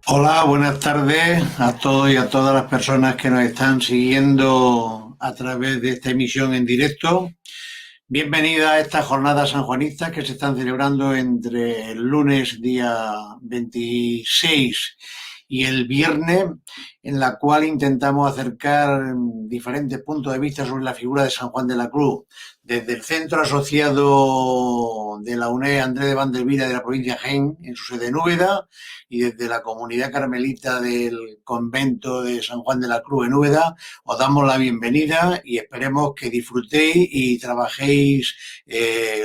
Hola, buenas tardes a todos y a todas las personas que nos están siguiendo a través de esta emisión en directo. Bienvenida a estas jornadas sanjuanistas que se están celebrando entre el lunes día 26 y el viernes, en la cual intentamos acercar diferentes puntos de vista sobre la figura de San Juan de la Cruz, desde el centro asociado de la UNED Andrés de Vandervilla de la provincia de Jaén, en su sede en Úbeda, y desde la comunidad carmelita del convento de San Juan de la Cruz en Úbeda, os damos la bienvenida y esperemos que disfrutéis y trabajéis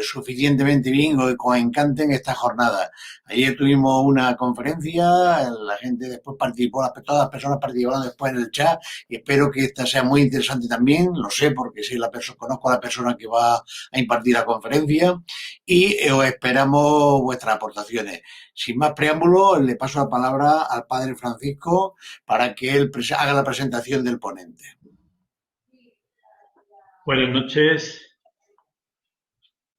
suficientemente bien o que os encanten estas jornadas. Ayer tuvimos una conferencia, la gente después participó, todas las personas participaron después en el chat y espero que esta sea muy interesante también, lo sé porque soy conozco a la persona que va a impartir la conferencia y os esperamos vuestras aportaciones. Sin más preámbulo, le paso la palabra al padre Francisco para que él haga la presentación del ponente. Buenas noches.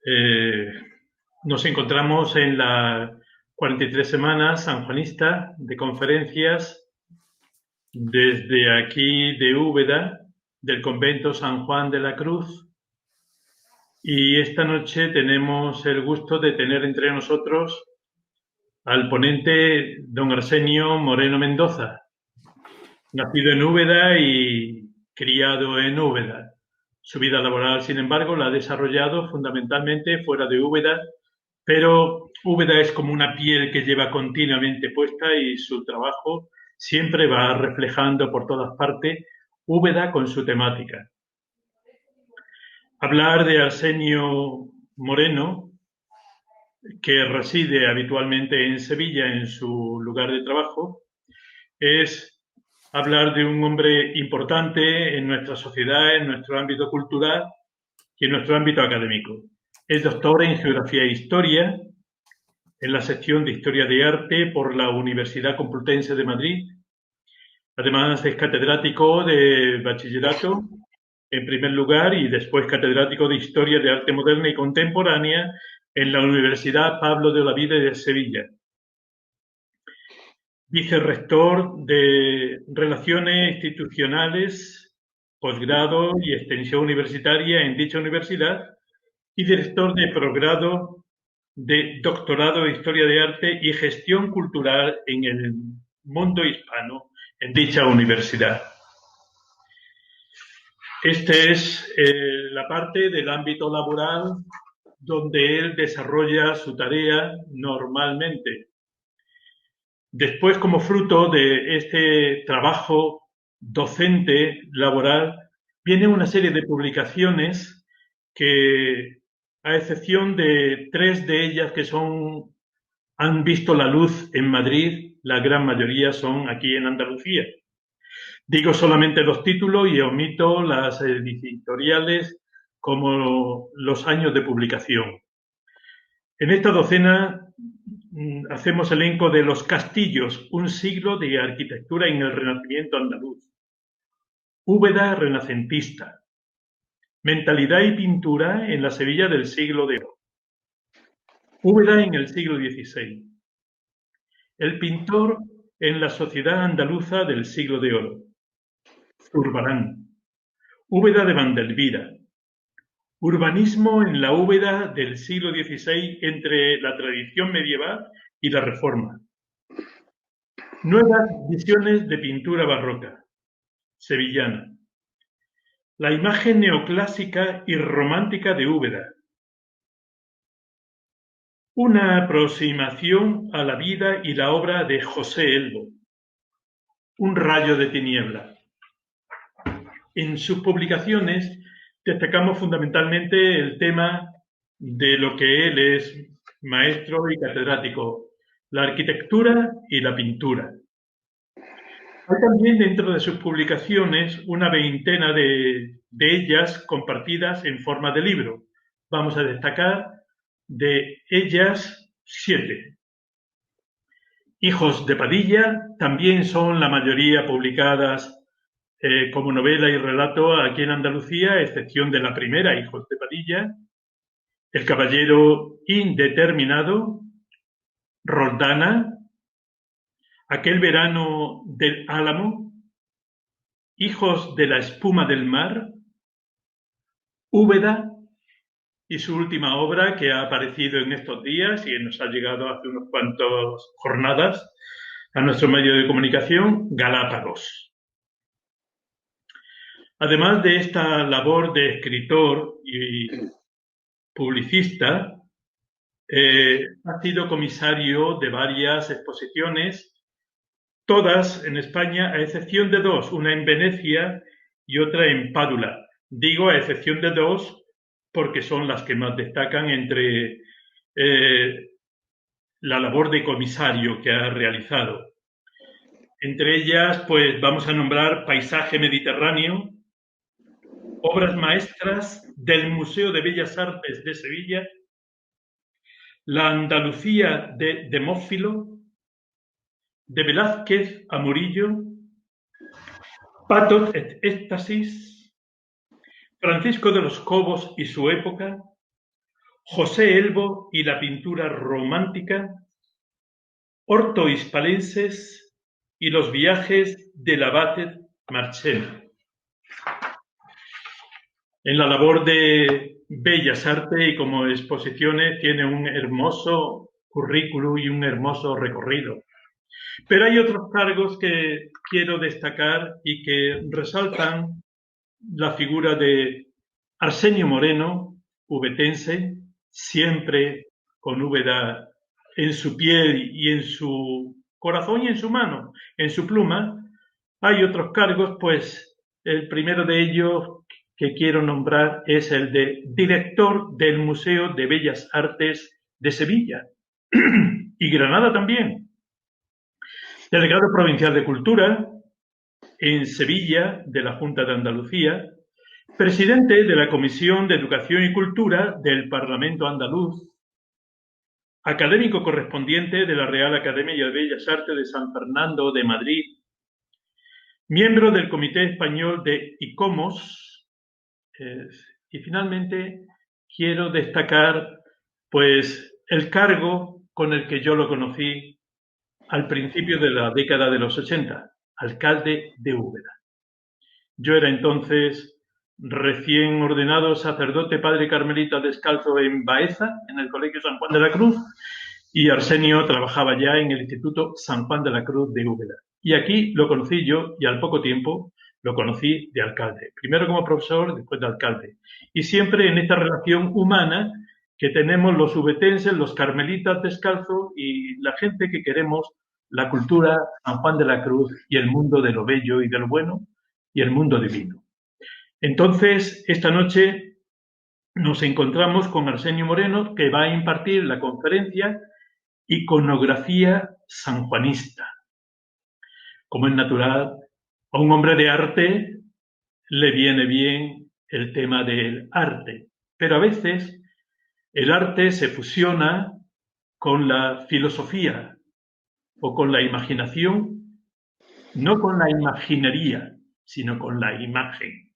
Eh, Nos encontramos en la 43 semanas sanjuanista de conferencias desde aquí de Úbeda, del convento San Juan de la Cruz. Y esta noche tenemos el gusto de tener entre nosotros al ponente don Arsenio Moreno Mendoza, nacido en Úbeda y criado en Úbeda. Su vida laboral, sin embargo, la ha desarrollado fundamentalmente fuera de Úbeda, pero Úbeda es como una piel que lleva continuamente puesta y su trabajo siempre va reflejando por todas partes Úbeda con su temática. Hablar de Arsenio Moreno, que reside habitualmente en Sevilla, en su lugar de trabajo, es hablar de un hombre importante en nuestra sociedad, en nuestro ámbito cultural y en nuestro ámbito académico. Es doctor en Geografía e Historia, en la sección de Historia de Arte por la Universidad Complutense de Madrid. Además es catedrático de bachillerato, en primer lugar, y después catedrático de Historia de Arte Moderna y Contemporánea en la Universidad Pablo de Olavide de Sevilla. Vicerrector de Relaciones Institucionales, posgrado y extensión universitaria en dicha universidad y director de progrado de doctorado en Historia de Arte y Gestión Cultural en el mundo hispano en dicha universidad. Esta es la parte del ámbito laboral donde él desarrolla su tarea normalmente. Después, como fruto de este trabajo docente laboral, viene una serie de publicaciones que, a excepción de 3 de ellas que han visto la luz en Madrid, la gran mayoría son aquí en Andalucía. Digo solamente los títulos y omito las editoriales como los años de publicación. En esta docena hacemos elenco de Los Castillos, un siglo de arquitectura en el Renacimiento andaluz. Úbeda renacentista. Mentalidad y pintura en la Sevilla del siglo de oro. Úbeda en el siglo XVI. El pintor en la sociedad andaluza del siglo de oro. Zurbarán. Úbeda de Vandelvira. Urbanismo en la Úbeda del siglo XVI entre la tradición medieval y la reforma. Nuevas visiones de pintura barroca, sevillana. La imagen neoclásica y romántica de Úbeda. Una aproximación a la vida y la obra de José Elbo. Un rayo de tiniebla. En sus publicaciones destacamos fundamentalmente el tema de lo que él es maestro y catedrático, la arquitectura y la pintura. Hay también dentro de sus publicaciones una veintena de ellas compartidas en forma de libro. Vamos a destacar de ellas 7. Hijos de Padilla también son la mayoría publicadas como novela y relato aquí en Andalucía, a excepción de la primera, Hijos de Padilla. El caballero indeterminado, Roldana, Aquel verano del Álamo, Hijos de la espuma del mar, Úbeda y su última obra que ha aparecido en estos días y nos ha llegado hace unos cuantos jornadas a nuestro medio de comunicación, Galápagos. Además de esta labor de escritor y publicista, ha sido comisario de varias exposiciones, todas en España, a excepción de dos, una en Venecia y otra en Pádula. Digo a excepción de dos porque son las que más destacan entre la labor de comisario que ha realizado. Entre ellas, pues vamos a nombrar Paisaje Mediterráneo, obras maestras del Museo de Bellas Artes de Sevilla, La Andalucía de Demófilo, de Velázquez a Murillo, Patos et Éxtasis, Francisco de los Cobos y su época, José Elbo y la pintura romántica, Orto Hispalenses y los viajes del abate Marchena. En la labor de Bellas Artes y como exposiciones tiene un hermoso currículum y un hermoso recorrido. Pero hay otros cargos que quiero destacar y que resaltan la figura de Arsenio Moreno, ubetense, siempre con Úbeda en su piel y en su corazón y en su mano, en su pluma. Hay otros cargos, pues el primero de ellos que quiero nombrar es el de director del Museo de Bellas Artes de Sevilla y Granada también. Delegado provincial de Cultura en Sevilla de la Junta de Andalucía, presidente de la Comisión de Educación y Cultura del Parlamento andaluz, académico correspondiente de la Real Academia de Bellas Artes de San Fernando de Madrid, miembro del Comité Español de ICOMOS, y finalmente quiero destacar pues el cargo con el que yo lo conocí al principio de la década de los 80, alcalde de Úbeda. Yo era entonces recién ordenado sacerdote padre carmelita descalzo en Baeza, en el Colegio San Juan de la Cruz, y Arsenio trabajaba ya en el Instituto San Juan de la Cruz de Úbeda. Y aquí lo conocí yo y al poco tiempo lo conocí de alcalde. Primero como profesor, después de alcalde. Y siempre en esta relación humana que tenemos los ubetenses, los carmelitas descalzos y la gente que queremos la cultura San Juan de la Cruz y el mundo de lo bello y de lo bueno y el mundo divino. Entonces, esta noche nos encontramos con Arsenio Moreno, que va a impartir la conferencia Iconografía sanjuanista. Como es natural, a un hombre de arte le viene bien el tema del arte, pero a veces el arte se fusiona con la filosofía o con la imaginación, no con la imaginería, sino con la imagen.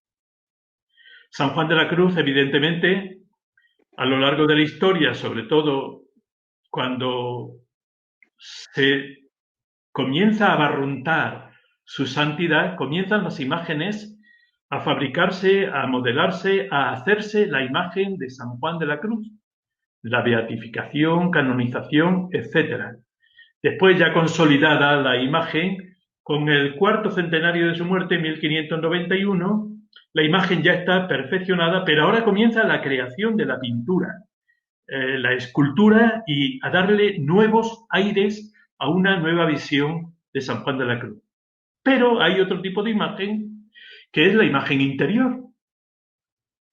San Juan de la Cruz, evidentemente, a lo largo de la historia, sobre todo cuando se comienza a barruntar su santidad, comienzan las imágenes a fabricarse, a modelarse, a hacerse la imagen de San Juan de la Cruz, la beatificación, canonización, etc. Después, ya consolidada la imagen, con el cuarto centenario de su muerte, en 1591, la imagen ya está perfeccionada, pero ahora comienza la creación de la pintura, la escultura y a darle nuevos aires a una nueva visión de San Juan de la Cruz. Pero hay otro tipo de imagen que es la imagen interior,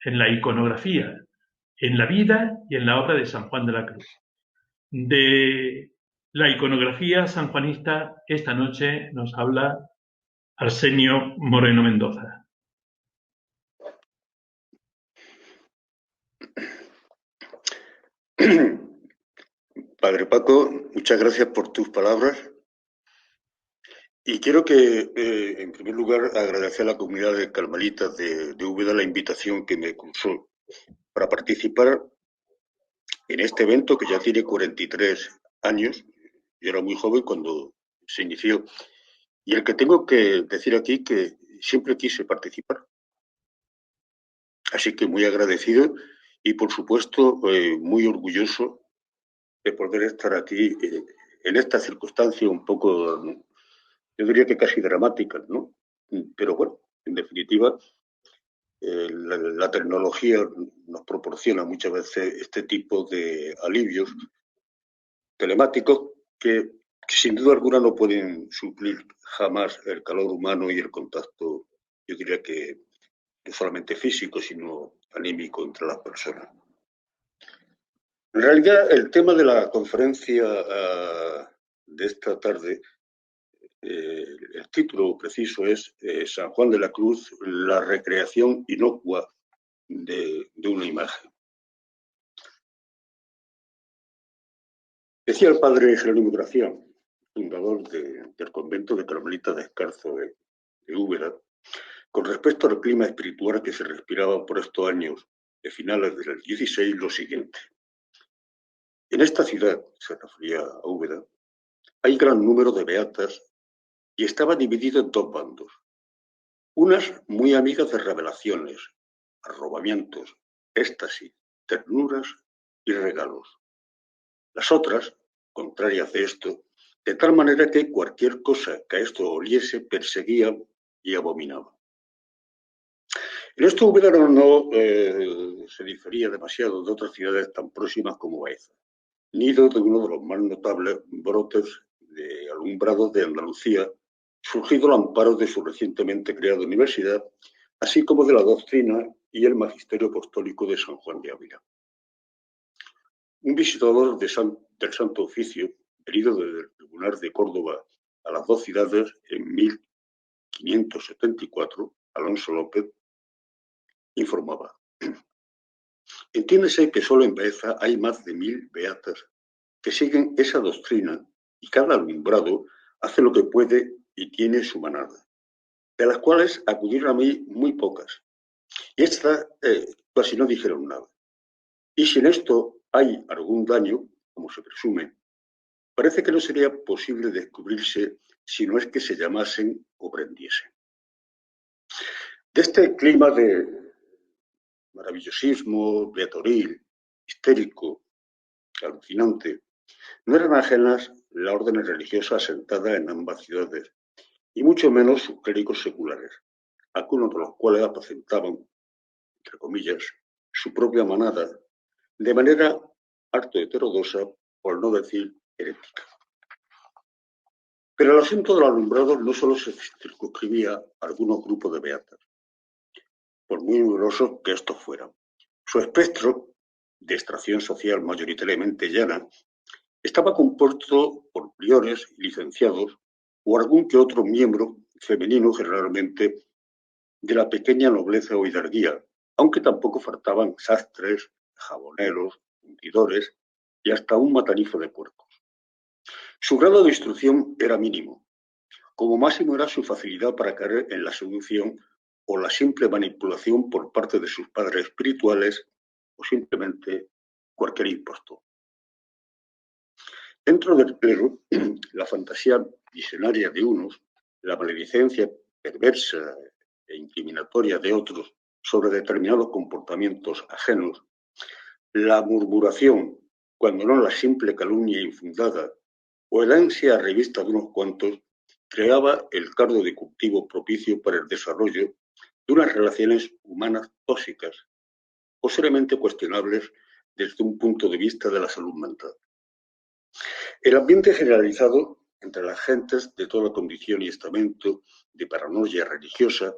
en la iconografía, en la vida y en la obra de San Juan de la Cruz. De la iconografía sanjuanista, esta noche nos habla Arsenio Moreno Mendoza. Padre Paco, muchas gracias por tus palabras. Y quiero que, en primer lugar, agradecer a la comunidad de carmelitas de Úbeda la invitación que me cursó para participar en este evento que ya tiene 43 años. Yo era muy joven cuando se inició y el que tengo que decir aquí que siempre quise participar. Así que muy agradecido y, por supuesto, muy orgulloso de poder estar aquí en esta circunstancia un poco, yo diría que casi dramática, ¿no? Pero bueno, en definitiva, la tecnología nos proporciona muchas veces este tipo de alivios telemáticos que sin duda alguna no pueden suplir jamás el calor humano y el contacto, yo diría que no solamente físico, sino anímico entre las personas. En realidad, el tema de la conferencia de esta tarde, el título preciso es San Juan de la Cruz, la recreación inocua de una imagen. Decía el padre Jerónimo Gracián, fundador del convento de Carmelitas Descalzos de Úbeda, con respecto al clima espiritual que se respiraba por estos años de finales del 16, lo siguiente. En esta ciudad, se refería a Úbeda, hay gran número de beatas y estaba dividido en dos bandos. Unas muy amigas de revelaciones, arrobamientos, éxtasis, ternuras y regalos. Las otras, contrarias de esto, de tal manera que cualquier cosa que a esto oliese perseguía y abominaba. En esto Úbeda no se difería demasiado de otras ciudades tan próximas como Baeza, nido de uno de los más notables brotes de alumbrados de Andalucía, surgido al amparo de su recientemente creada universidad, así como de la doctrina y el magisterio apostólico de San Juan de Ávila. Un visitador del Santo Oficio, venido desde el Tribunal de Córdoba a las dos ciudades en 1574, Alonso López, informaba: entiéndese que solo en Baeza hay más de 1000 beatas que siguen esa doctrina y cada alumbrado hace lo que puede y tiene su manada, de las cuales acudieron a mí muy pocas, y estas casi no dijeron nada. Y si en esto hay algún daño, como se presume, parece que no sería posible descubrirse si no es que se llamasen o prendiesen. De este clima de maravillosismo beatoril, histérico, alucinante, no eran ajenas las órdenes religiosas asentadas en ambas ciudades, y mucho menos sus clérigos seculares, algunos de los cuales apacentaban, entre comillas, su propia manada, de manera harto heterodoxa, por no decir herética. Pero el asunto de los alumbrados no solo se circunscribía a algunos grupos de beatas, por muy numerosos que estos fueran. Su espectro, de extracción social mayoritariamente llana, estaba compuesto por priores y licenciados o algún que otro miembro femenino, generalmente de la pequeña nobleza o hidalguía, aunque tampoco faltaban sastres, jaboneros, fundidores y hasta un matarizo de puercos. Su grado de instrucción era mínimo. Como máximo era su facilidad para caer en la seducción o la simple manipulación por parte de sus padres espirituales o simplemente cualquier impostor. Dentro del clero, la fantasía visionaria de unos, la maledicencia perversa e incriminatoria de otros sobre determinados comportamientos ajenos, la murmuración, cuando no la simple calumnia infundada, o el ansia revista de unos cuantos, creaba el caldo de cultivo propicio para el desarrollo de unas relaciones humanas tóxicas o seriamente cuestionables desde un punto de vista de la salud mental. El ambiente generalizado entre las gentes de toda condición y estamento de paranoia religiosa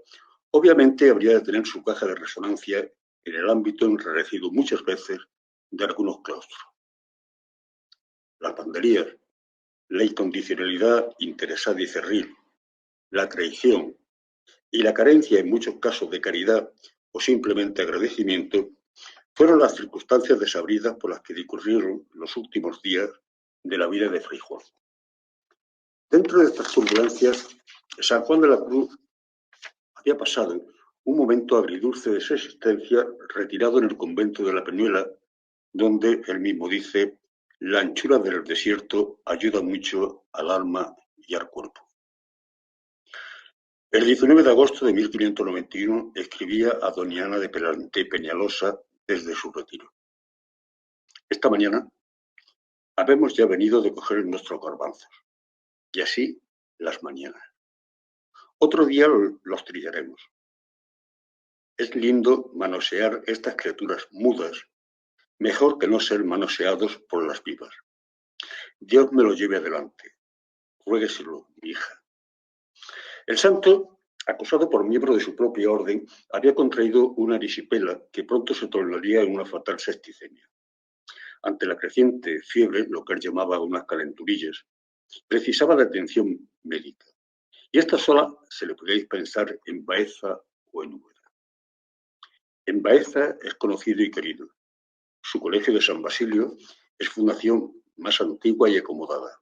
obviamente habría de tener su caja de resonancia en el ámbito enrarecido muchas veces de algunos claustros. Las banderías, la incondicionalidad interesada y cerril, la traición y la carencia en muchos casos de caridad o simplemente agradecimiento fueron las circunstancias desabridas por las que discurrieron los últimos días de la vida de Fray Juan. Dentro de estas turbulencias, San Juan de la Cruz había pasado un momento agridulce de su existencia retirado en el convento de la Peñuela, donde él mismo dice: la anchura del desierto ayuda mucho al alma y al cuerpo. El 19 de agosto de 1591 escribía a doña Ana de Peñalosa desde su retiro. Esta mañana habemos ya venido de coger nuestros garbanzos, y así las mañanas. Otro día los trillaremos. Es lindo manosear estas criaturas mudas, mejor que no ser manoseados por las vivas. Dios me lo lleve adelante. Ruégueselo, mi hija. El santo, acosado por miembro de su propia orden, había contraído una erisipela que pronto se tornaría en una fatal septicemia. Ante la creciente fiebre, lo que él llamaba unas calenturillas, precisaba de atención médica. Y esta sola se le podía dispensar en Baeza o en Úbeda. En Baeza es conocido y querido. Su colegio de San Basilio es fundación más antigua y acomodada.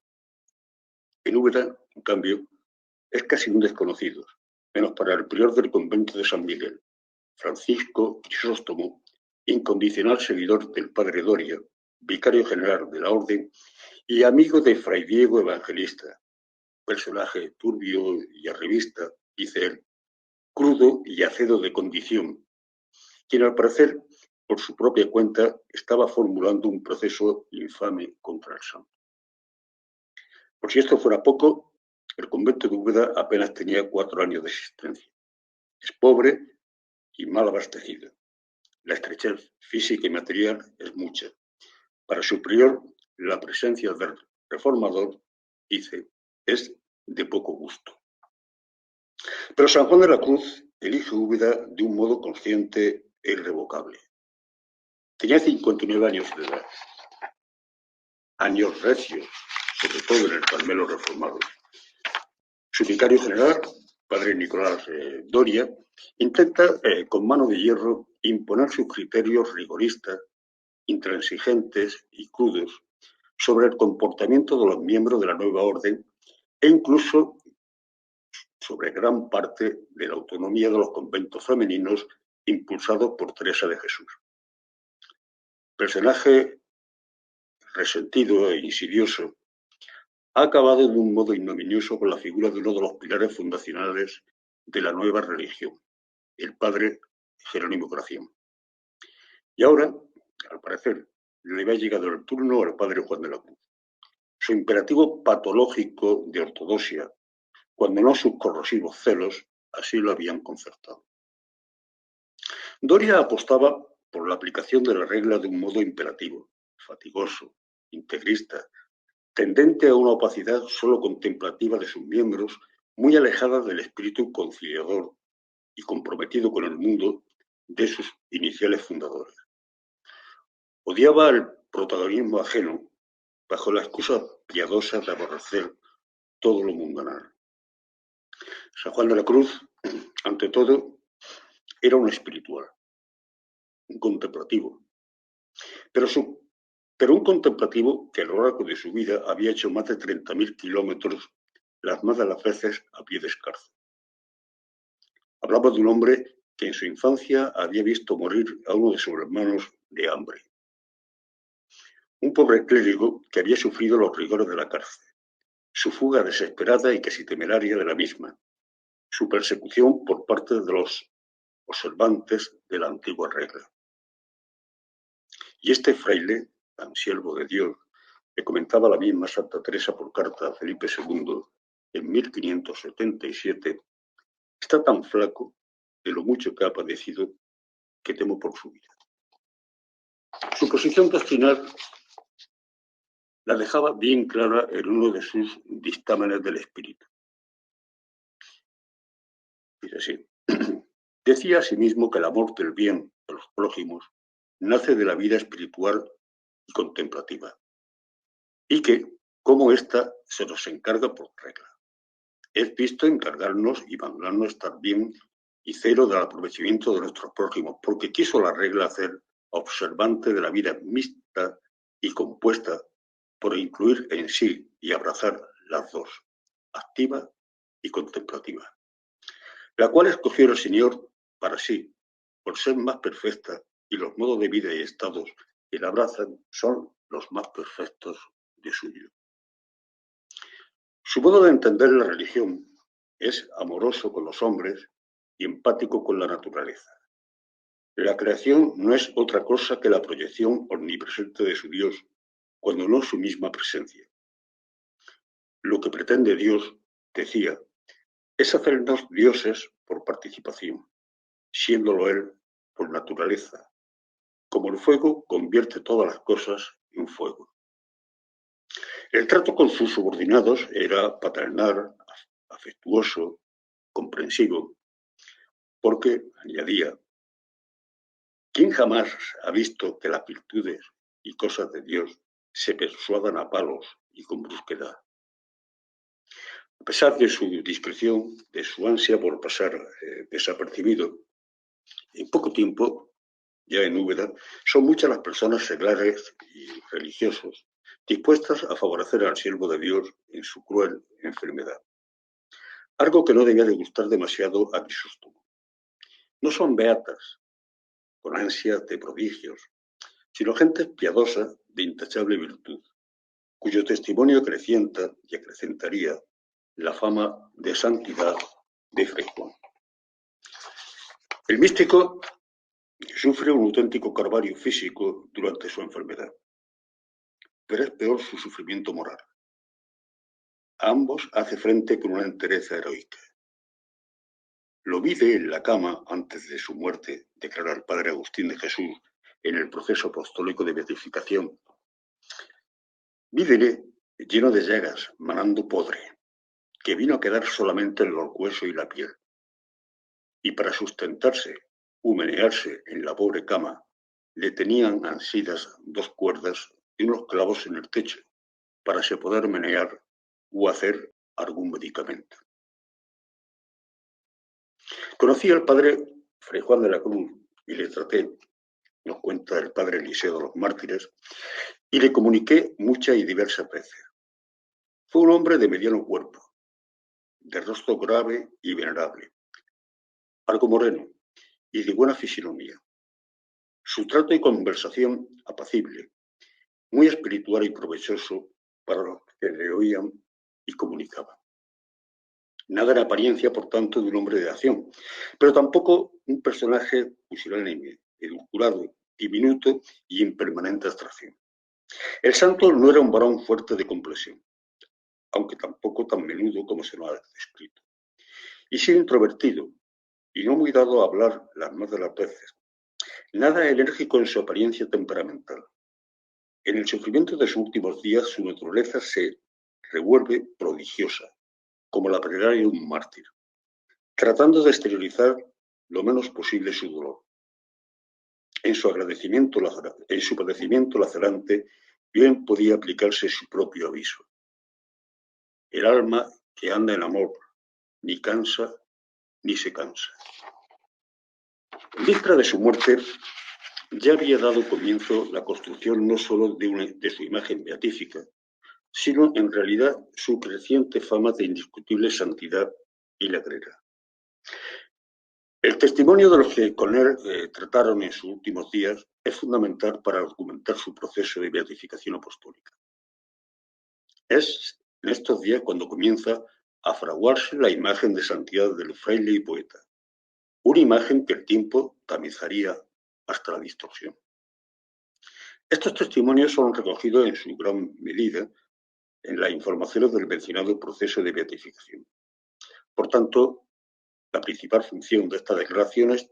En Úbeda, en cambio, es casi un desconocido, menos para el prior del convento de San Miguel, Francisco Crisóstomo, incondicional seguidor del padre Doria, vicario general de la orden y amigo de Fray Diego Evangelista, personaje turbio y arribista, dice él, crudo y acedo de condición, quien al parecer, por su propia cuenta, estaba formulando un proceso infame contra el santo. Por si esto fuera poco, el convento de Úbeda apenas tenía 4 años de existencia. Es pobre y mal abastecido. La estrechez física y material es mucha. Para su prior, la presencia del reformador, dice, es de poco gusto. Pero San Juan de la Cruz elige Úbeda de un modo consciente e irrevocable. Tenía 59 años de edad, años recios, sobre todo en el Carmelo reformado. Su vicario general, padre Nicolás Doria, intenta, con mano de hierro, imponer sus criterios rigoristas, intransigentes y crudos sobre el comportamiento de los miembros de la nueva orden e incluso sobre gran parte de la autonomía de los conventos femeninos impulsados por Teresa de Jesús. Personaje resentido e insidioso, ha acabado de un modo ignominioso con la figura de uno de los pilares fundacionales de la nueva religión, el padre Jerónimo Gracián. Y ahora, al parecer, le había llegado el turno al padre Juan de la Cruz. Su imperativo patológico de ortodoxia, cuando no sus corrosivos celos, así lo habían concertado. Doria apostaba por la aplicación de la regla de un modo imperativo, fatigoso, integrista, tendente a una opacidad solo contemplativa de sus miembros, muy alejada del espíritu conciliador y comprometido con el mundo de sus iniciales fundadores. Odiaba el protagonismo ajeno bajo la excusa piadosa de aborrecer todo lo mundanal. San Juan de la Cruz, ante todo, era un espiritual, un contemplativo, pero un contemplativo que a lo largo de su vida había hecho más de 30.000 kilómetros, las más de las veces a pie descalzo. Hablaba de un hombre que en su infancia había visto morir a uno de sus hermanos de hambre. Un pobre clérigo que había sufrido los rigores de la cárcel, su fuga desesperada y casi temeraria de la misma, su persecución por parte de los observantes de la antigua regla. Y este fraile, tan siervo de Dios, le comentaba la misma Santa Teresa por carta a Felipe II en 1577, está tan flaco de lo mucho que ha padecido que temo por su vida. Su posición doctrinal la dejaba bien clara en uno de sus dictámenes del espíritu. Dice así: decía asimismo que el amor del bien de los prójimos nace de la vida espiritual y contemplativa, y que, como ésta, se nos encarga por regla. Es visto encargarnos y mandarnos estar bien y cero del aprovechamiento de nuestros prójimos, porque quiso la regla hacer observante de la vida mixta y compuesta por incluir en sí y abrazar las dos, activa y contemplativa, la cual escogió el Señor para sí, por ser más perfecta, y los modos de vida y estados que la abrazan son los más perfectos de suyo. Su modo de entender la religión es amoroso con los hombres y empático con la naturaleza. La creación no es otra cosa que la proyección omnipresente de su Dios, cuando no su misma presencia. Lo que pretende Dios, decía, es hacernos dioses por participación, siéndolo Él por naturaleza, como el fuego convierte todas las cosas en fuego. El trato con sus subordinados era paternal, afectuoso, comprensivo, porque, añadía, ¿quién jamás ha visto que las virtudes y cosas de Dios se persuadan a palos y con brusquedad? A pesar de su discreción, de su ansia por pasar desapercibido, en poco tiempo, ya en Úbeda, son muchas las personas seglares y religiosos dispuestas a favorecer al siervo de Dios en su cruel enfermedad. Algo que no debía de gustar demasiado a Crisóstomo. No son beatas, con ansias de prodigios, sino gentes piadosas de intachable virtud, cuyo testimonio acrecienta y acrecentaría la fama de santidad de Fray Juan. El místico sufre un auténtico calvario físico durante su enfermedad, pero es peor su sufrimiento moral. A ambos hace frente con una entereza heroica. Lo vive en la cama antes de su muerte, declara el padre Agustín de Jesús en el proceso apostólico de beatificación. Vídele lleno de llagas, manando podre, que vino a quedar solamente en los huesos y la piel. Y para sustentarse, menearse en la pobre cama, le tenían ansidas 2 cuerdas y unos clavos en el techo, para se poder menear o hacer algún medicamento. Conocí al padre Fray Juan de la Cruz y le traté, nos cuenta el padre Eliseo de los Mártires, y le comuniqué muchas y diversas veces. Fue un hombre de mediano cuerpo, de rostro grave y venerable, algo moreno y de buena fisonomía. Su trato y conversación apacible, muy espiritual y provechoso para los que le oían y comunicaban. Nada en apariencia, por tanto, de un hombre de acción, pero tampoco un personaje pusilánime, edulcorado, diminuto y en permanente abstracción. El santo no era un varón fuerte de complexión, aunque tampoco tan menudo como se lo ha descrito, y sí introvertido, y no muy dado a hablar las más de las veces. Nada enérgico en su apariencia temperamental. En el sufrimiento de sus últimos días, su naturaleza se revuelve prodigiosa, como la plegaria de un mártir, tratando de exteriorizar lo menos posible su dolor. En su padecimiento lacerante, bien podía aplicarse su propio aviso. El alma que anda en amor, ni cansa ni se cansa. En víspera de su muerte, ya había dado comienzo la construcción no solo de su imagen beatífica, sino en realidad su creciente fama de indiscutible santidad y lagrera. El testimonio de los que con él trataron en sus últimos días es fundamental para argumentar su proceso de beatificación apostólica. Es en estos días cuando comienza a fraguarse la imagen de santidad del fraile y poeta, una imagen que el tiempo tamizaría hasta la distorsión. Estos testimonios son recogidos en su gran medida en las informaciones del mencionado proceso de beatificación. Por tanto, la principal función de estas declaraciones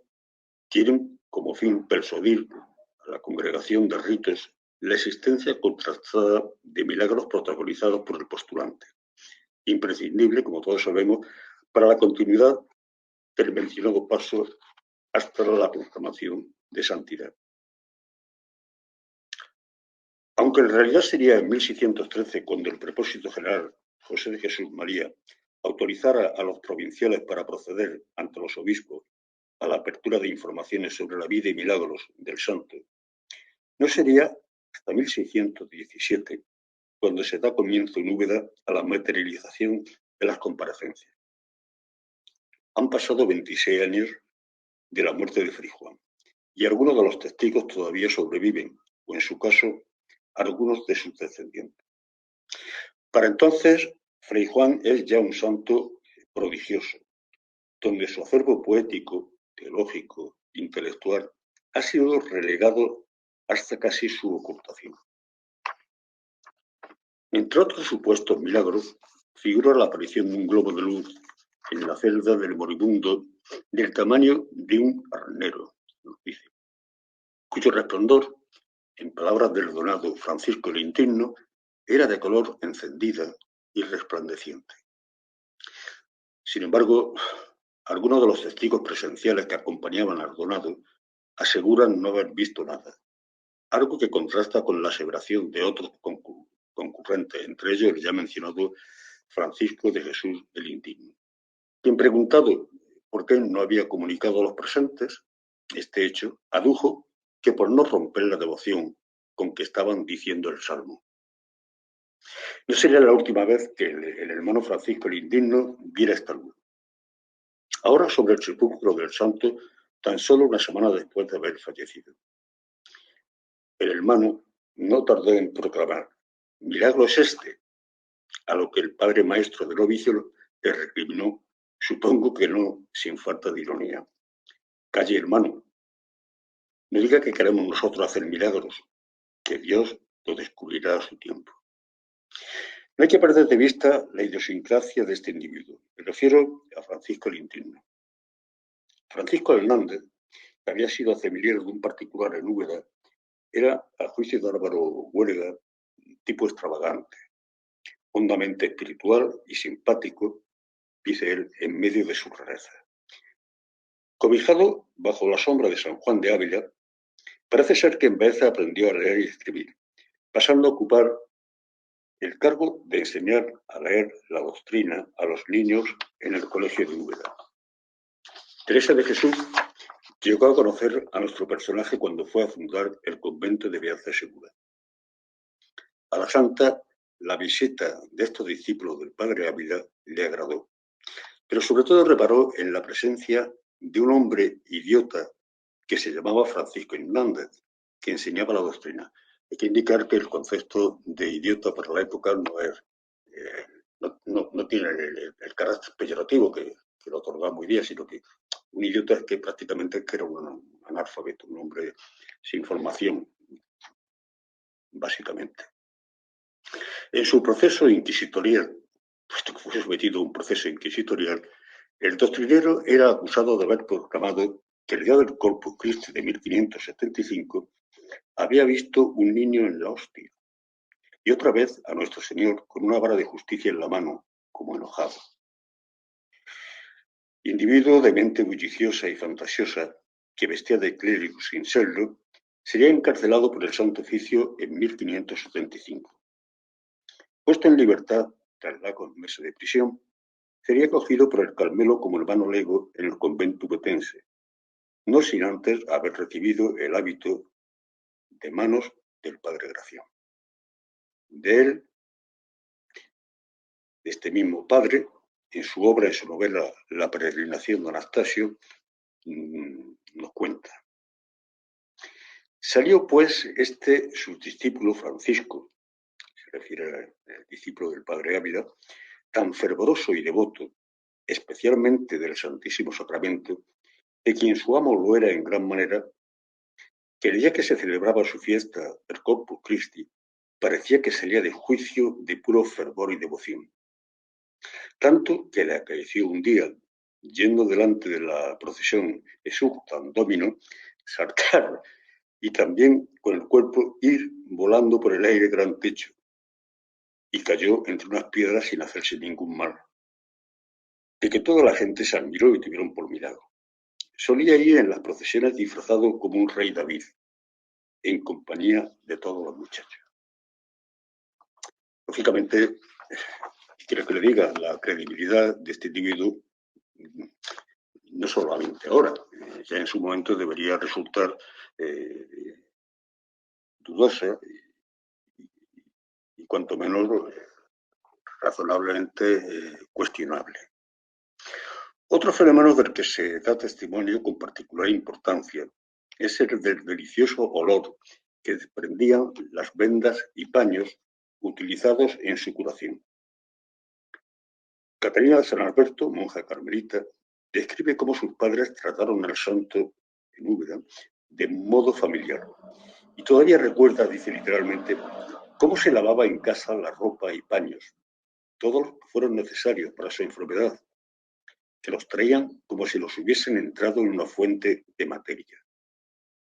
tienen como fin persuadir a la congregación de ritos la existencia contrastada de milagros protagonizados por el postulante, imprescindible, como todos sabemos, para la continuidad del mencionado paso hasta la proclamación de santidad. Aunque en realidad sería en 1613 cuando el prepósito general José de Jesús María autorizara a los provinciales para proceder ante los obispos a la apertura de informaciones sobre la vida y milagros del santo, no sería hasta 1617 cuando se da comienzo en Úbeda a la materialización de las comparecencias. Han pasado 26 años de la muerte de Fray Juan y algunos de los testigos todavía sobreviven, o en su caso, algunos de sus descendientes. Para entonces, Fray Juan es ya un santo prodigioso, donde su acervo poético, teológico, intelectual, ha sido relegado hasta casi su ocultación. Entre otros supuestos milagros, figura la aparición de un globo de luz en la celda del moribundo del tamaño de un arnero, nos dice, cuyo resplandor, en palabras del donado Francisco el Indigno, era de color encendida y resplandeciente. Sin embargo, algunos de los testigos presenciales que acompañaban al donado aseguran no haber visto nada, algo que contrasta con la aseveración de otros concurrentes, entre ellos el ya mencionado Francisco de Jesús el Indigno, quien, preguntado por qué no había comunicado a los presentes este hecho, adujo que por no romper la devoción con que estaban diciendo el salmo. No sería la última vez que el hermano Francisco el Indigno viera esta luz. Ahora sobre el sepulcro del santo, tan solo una semana después de haber fallecido. El hermano no tardó en proclamar: milagro es este, a lo que el padre maestro del ovicio le recriminó, supongo que no sin falta de ironía: calle, hermano, no diga que queremos nosotros hacer milagros, que Dios lo descubrirá a su tiempo. No hay que perder de vista la idiosincrasia de este individuo. Me refiero a Francisco el Indigno. Francisco Hernández, que había sido familiar de un particular en Úbeda, era, al juicio de Álvaro Huelga, un tipo extravagante, hondamente espiritual y simpático, dice él, en medio de su rareza. Cobijado bajo la sombra de San Juan de Ávila, parece ser que en vez aprendió a leer y escribir, pasando a ocupar el cargo de enseñar a leer la doctrina a los niños en el colegio de Úbeda. Teresa de Jesús llegó a conocer a nuestro personaje cuando fue a fundar el convento de Beaza-Segura. A la santa, la visita de estos discípulos del padre Ávila le agradó, pero sobre todo reparó en la presencia de un hombre idiota que se llamaba Francisco Hernández, que enseñaba la doctrina. Hay que indicar que el concepto de idiota para la época no es, no tiene el carácter peyorativo que lo otorga muy bien, sino que un idiota es que prácticamente era un analfabeto, un hombre sin formación, básicamente. En su proceso inquisitorial, puesto que fue sometido a un proceso inquisitorial, el doctrinero era acusado de haber proclamado que el día del Corpus Christi de 1575 había visto un niño en la hostia, y otra vez a nuestro Señor con una vara de justicia en la mano, como enojado. Individuo de mente bulliciosa y fantasiosa, que vestía de clérigo sin serlo, sería encarcelado por el Santo Oficio en 1575. Puesto en libertad, tras largos meses de prisión, sería acogido por el Carmelo como hermano lego en el convento ubetense, no sin antes haber recibido el hábito de manos del padre Gracián. De él, de este mismo padre, en su obra, en su novela La peregrinación de Anastasio, nos cuenta. Salió pues su discípulo Francisco, se refiere al discípulo del padre Ávila, tan fervoroso y devoto, especialmente del Santísimo Sacramento, de quien su amo lo era en gran manera, que el día que se celebraba su fiesta del Corpus Christi, parecía que salía de juicio de puro fervor y devoción. Tanto que le acaeció un día, yendo delante de la procesión Exultam Domino, saltar y también con el cuerpo ir volando por el aire gran techo, y cayó entre unas piedras sin hacerse ningún mal, de que toda la gente se admiró y tuvieron por milagro. Solía ir en las procesiones disfrazado como un rey David, en compañía de todos los muchachos. Lógicamente, quiero que le diga, la credibilidad de este individuo, no solamente ahora, ya en su momento debería resultar dudosa y cuanto menos razonablemente cuestionable. Otro fenómeno del que se da testimonio con particular importancia es el del delicioso olor que desprendían las vendas y paños utilizados en su curación. Catalina de San Alberto, monja carmelita, describe cómo sus padres trataron al santo en Úbeda de modo familiar. Y todavía recuerda, dice literalmente, cómo se lavaba en casa la ropa y paños, todos los que fueron necesarios para su enfermedad, que los traían como si los hubiesen entrado en una fuente de materia.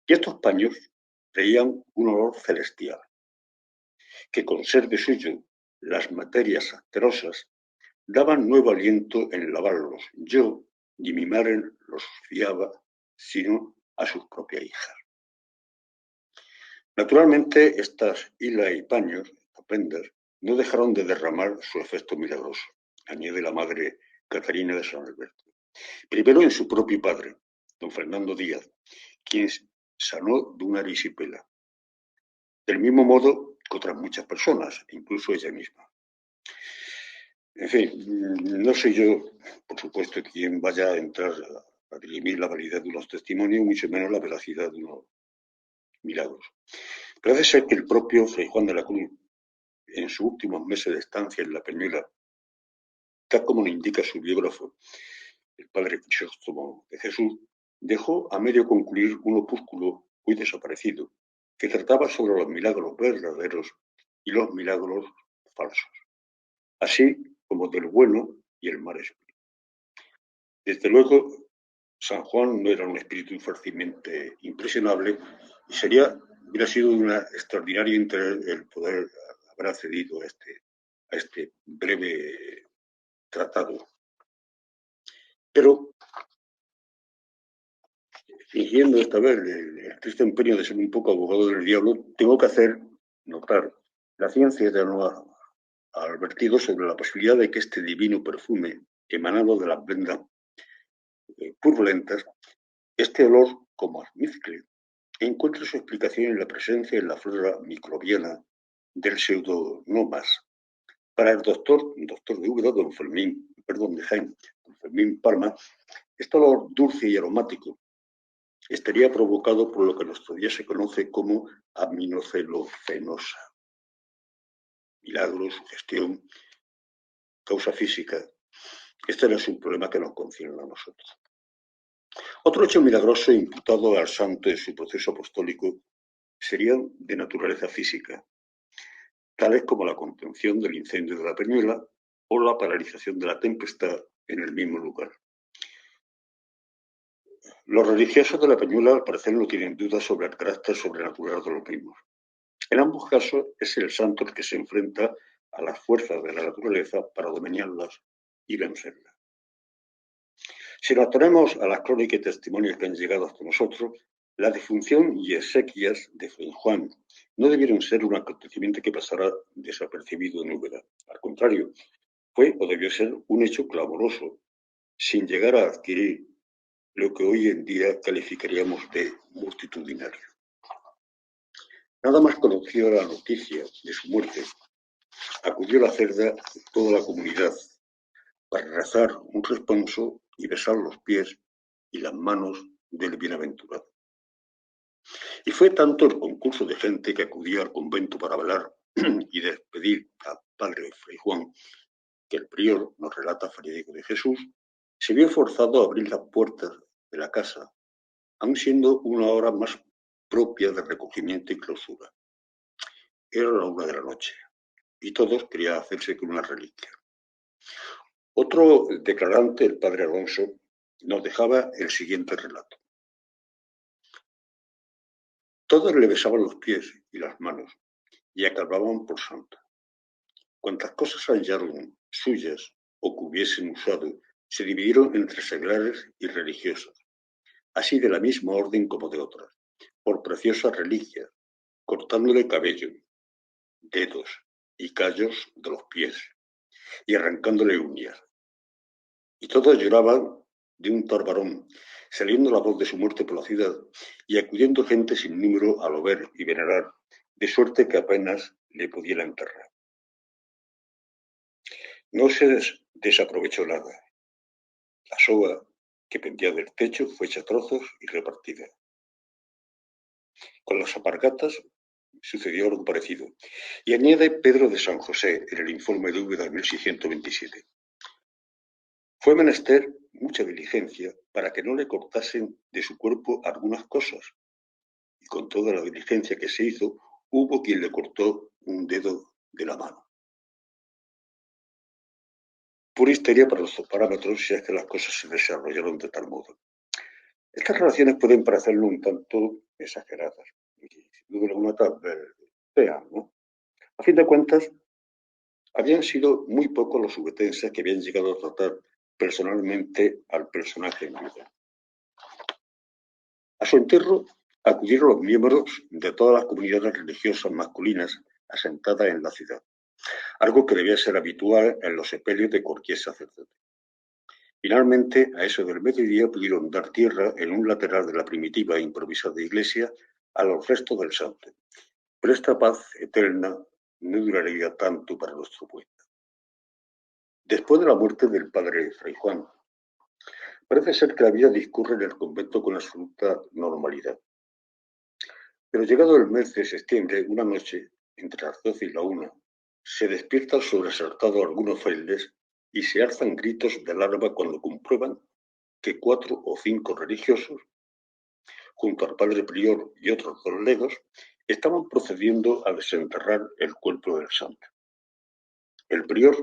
Y estos paños traían un olor celestial, que con ser de suyo las materias asquerosas daban nuevo aliento en lavarlos. Yo ni mi madre los fiaba, sino a sus propias hijas. Naturalmente, estas hilas y paños, estas prendas, no dejaron de derramar su efecto milagroso, añade la madre Catalina de San Alberto. Primero en su propio padre, don Fernando Díaz, quien sanó de una erisipela. Del mismo modo que otras muchas personas, incluso ella misma. En fin, no soy yo, por supuesto, quien vaya a entrar a dirimir la validez de unos testimonios, mucho menos la veracidad de unos milagros. Parece ser que el propio Fray Juan de la Cruz, en sus últimos meses de estancia en la Peñuela, tal como nos indica su biógrafo, el padre Crisóstomo de Jesús, dejó a medio concluir un opúsculo muy desaparecido, que trataba sobre los milagros verdaderos y los milagros falsos, así como del bueno y el mal espíritu. Desde luego, San Juan no era un espíritu fácilmente impresionable y hubiera sido un extraordinario interés el poder haber accedido a este breve tratado. Pero, fingiendo esta vez el triste empeño de ser un poco abogado del diablo, tengo que hacer notar la ciencia ya no ha advertido sobre la posibilidad de que este divino perfume emanado de las vendas purpulentas, este olor como almizcle, encuentra su explicación en la presencia en la flora microbiana del pseudonomas. Para el doctor de Úbeda, don Fermín Palma, este olor dulce y aromático estaría provocado por lo que en nuestro día se conoce como aminocelofenosa. Milagros, sugestión, causa física. Este no es un problema que nos concierne a nosotros. Otro hecho milagroso imputado al santo en su proceso apostólico serían de naturaleza física, tales como la contención del incendio de la Peñuela o la paralización de la tempestad en el mismo lugar. Los religiosos de la Peñuela al parecer no tienen dudas sobre el carácter sobrenatural de los mismos. En ambos casos es el santo el que se enfrenta a las fuerzas de la naturaleza para dominarlas y vencerlas. Si nos atenemos a las crónicas y testimonios que han llegado hasta nosotros, la defunción y exequias de Fray Juan no debieron ser un acontecimiento que pasara desapercibido en Úbeda. Al contrario, fue o debió ser un hecho clamoroso, sin llegar a adquirir lo que hoy en día calificaríamos de multitudinario. Nada más conocida la noticia de su muerte, acudió la cerda toda la comunidad para rezar un responso y besar los pies y las manos del bienaventurado. Y fue tanto el concurso de gente que acudía al convento para velar y despedir al padre Fray Juan, que el prior, nos relata Federico de Jesús, se vio forzado a abrir las puertas de la casa, aun siendo una hora más propia de recogimiento y clausura. Era la 1 de la noche, y todos querían hacerse con una reliquia. Otro declarante, el padre Alonso, nos dejaba el siguiente relato. Todos le besaban los pies y las manos, y acababan por santo. Cuantas cosas hallaron suyas o que hubiesen usado, se dividieron entre seglares y religiosos, así de la misma orden como de otras, por preciosas reliquias, cortándole cabello, dedos y callos de los pies, y arrancándole uñas. Y todos lloraban de un torbarón, saliendo la voz de su muerte por la ciudad, y acudiendo gente sin número a lo ver y venerar, de suerte que apenas le pudiera enterrar. No se desaprovechó nada. La soga que pendía del techo fue hecha a trozos y repartida. Con las alpargatas sucedió algo parecido. Y añade Pedro de San José en el informe de Úbeda de 1627. Fue menester mucha diligencia para que no le cortasen de su cuerpo algunas cosas, y con toda la diligencia que se hizo, hubo quien le cortó un dedo de la mano. Pura histeria para los parámetros, si es que las cosas se desarrollaron de tal modo. Estas relaciones pueden parecerle un tanto exageradas, y sin duda alguna tal vez sean, ¿no? A fin de cuentas, habían sido muy pocos los ubetenses que habían llegado a tratar personalmente al personaje en vida. A su entierro acudieron los miembros de todas las comunidades religiosas masculinas asentadas en la ciudad, algo que debía ser habitual en los sepelios de cualquier sacerdote. Finalmente, a eso del mediodía pudieron dar tierra en un lateral de la primitiva e improvisada iglesia a los restos del santo. Pero esta paz eterna no duraría tanto para nuestro pueblo. Después de la muerte del padre Fray Juan, parece ser que la vida discurre en el convento con absoluta normalidad. Pero llegado el mes de septiembre, una noche, entre las 12 y la 1, se despiertan sobresaltados algunos frailes y se alzan gritos de alarma cuando comprueban que 4 o 5 religiosos, junto al padre prior y otros 2 legos, estaban procediendo a desenterrar el cuerpo del santo. El prior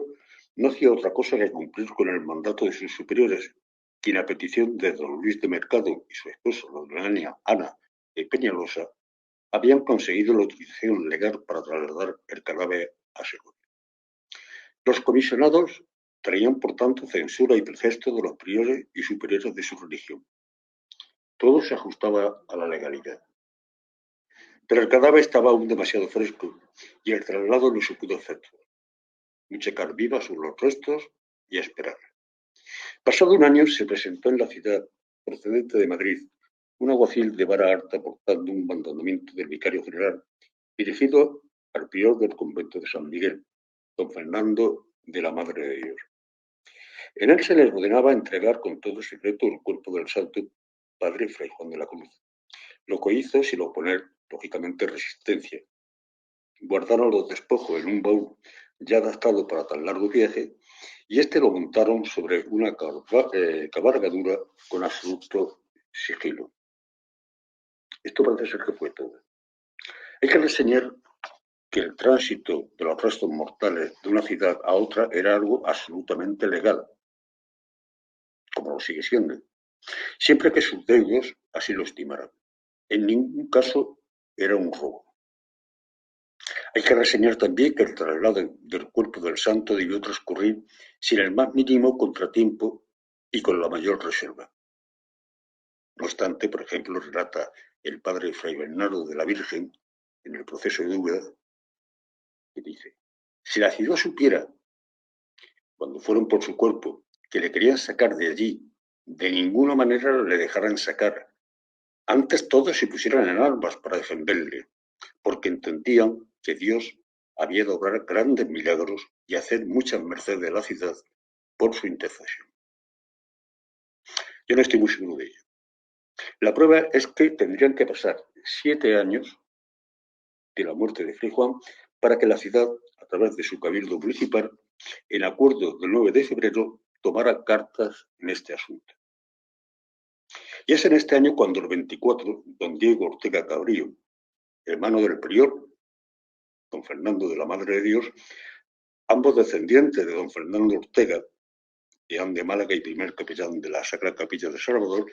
no hacía otra cosa que cumplir con el mandato de sus superiores, quien a petición de don Luis de Mercado y su esposa, doña Ana de Peñalosa, habían conseguido la autorización legal para trasladar el cadáver a Segovia. Los comisionados traían, por tanto, censura y precepto de los priores y superiores de su religión. Todo se ajustaba a la legalidad. Pero el cadáver estaba aún demasiado fresco y el traslado no se pudo efectuar. Mucha cal viva sobre los restos y a esperar. Pasado un año se presentó en la ciudad, procedente de Madrid, un alguacil de vara alta portando un mandamiento del vicario general dirigido al prior del convento de San Miguel, don Fernando de la Madre de Dios. En él se les ordenaba entregar con todo secreto el cuerpo del santo padre Fray Juan de la Cruz, lo que hizo sin oponer, lógicamente, resistencia. Guardaron los despojos en un baúl ya adaptado para tan largo viaje y lo montaron sobre una cabalgadura con absoluto sigilo. Esto parece ser que fue todo. Hay que reseñar que el tránsito de los restos mortales de una ciudad a otra era algo absolutamente legal, como lo sigue siendo, siempre que sus deudos así lo estimaran. En ningún caso era un robo. Hay que reseñar también que el traslado del cuerpo del santo debió transcurrir sin el más mínimo contratiempo y con la mayor reserva. No obstante, por ejemplo, relata el padre Fray Bernardo de la Virgen en el proceso de Úbeda, que dice: si la ciudad supiera, cuando fueron por su cuerpo, que le querían sacar de allí, de ninguna manera le dejaran sacar. Antes todos se pusieran en armas para defenderle, porque entendían que Dios había de obrar grandes milagros y hacer muchas mercedes de la ciudad por su intercesión. Yo no estoy muy seguro de ello. La prueba es que tendrían que pasar 7 años de la muerte de Fray Juan para que la ciudad, a través de su cabildo municipal, en acuerdo del 9 de febrero, tomara cartas en este asunto. Y es en este año cuando el 24, don Diego Ortega Cabrillo, hermano del prior, don Fernando de la Madre de Dios, ambos descendientes de don Fernando Ortega, deán de Málaga y primer capellán de la Sacra Capilla de Salvador,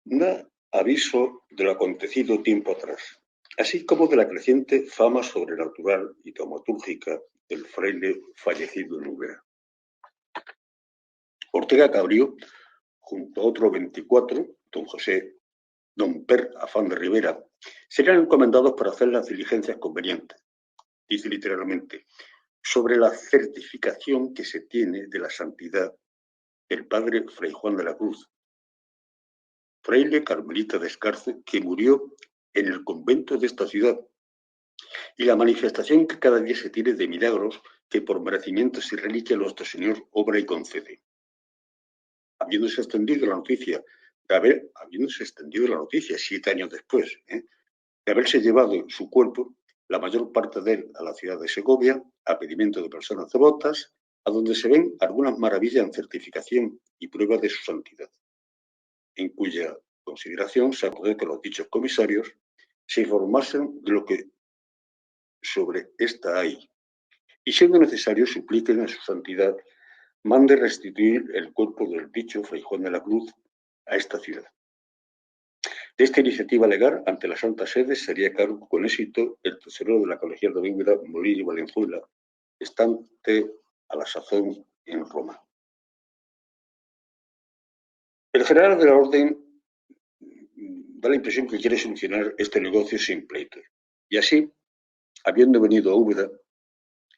da aviso de lo acontecido tiempo atrás, así como de la creciente fama sobrenatural y taumatúrgica del fraile fallecido en Úbeda. Ortega Cabrillo, junto a otro 24, don José, don Per Afán de Rivera, serían encomendados para hacer las diligencias convenientes. Dice literalmente: sobre la certificación que se tiene de la santidad del padre Fray Juan de la Cruz, fraile carmelita descalzo que murió en el convento de esta ciudad, y la manifestación que cada día se tiene de milagros que por merecimientos y reliquias nuestro Señor obra y concede. Habiéndose extendido la noticia 7 años después, de haberse llevado su cuerpo, la mayor parte de él a la ciudad de Segovia, a pedimento de personas devotas, a donde se ven algunas maravillas en certificación y pruebas de su santidad, en cuya consideración se acordó que los dichos comisarios se informasen de lo que sobre esta hay, y siendo necesario supliquen a su santidad mande restituir el cuerpo del dicho Fray Juan de la Cruz a esta ciudad. De esta iniciativa legal ante la Santa Sede sería cargo con éxito el tesorero de la Colegiata de Úbeda, Molina y Valenzuela, estante a la sazón en Roma. El general de la Orden da la impresión que quiere solucionar este negocio sin pleitos, y así, habiendo venido a Úbeda,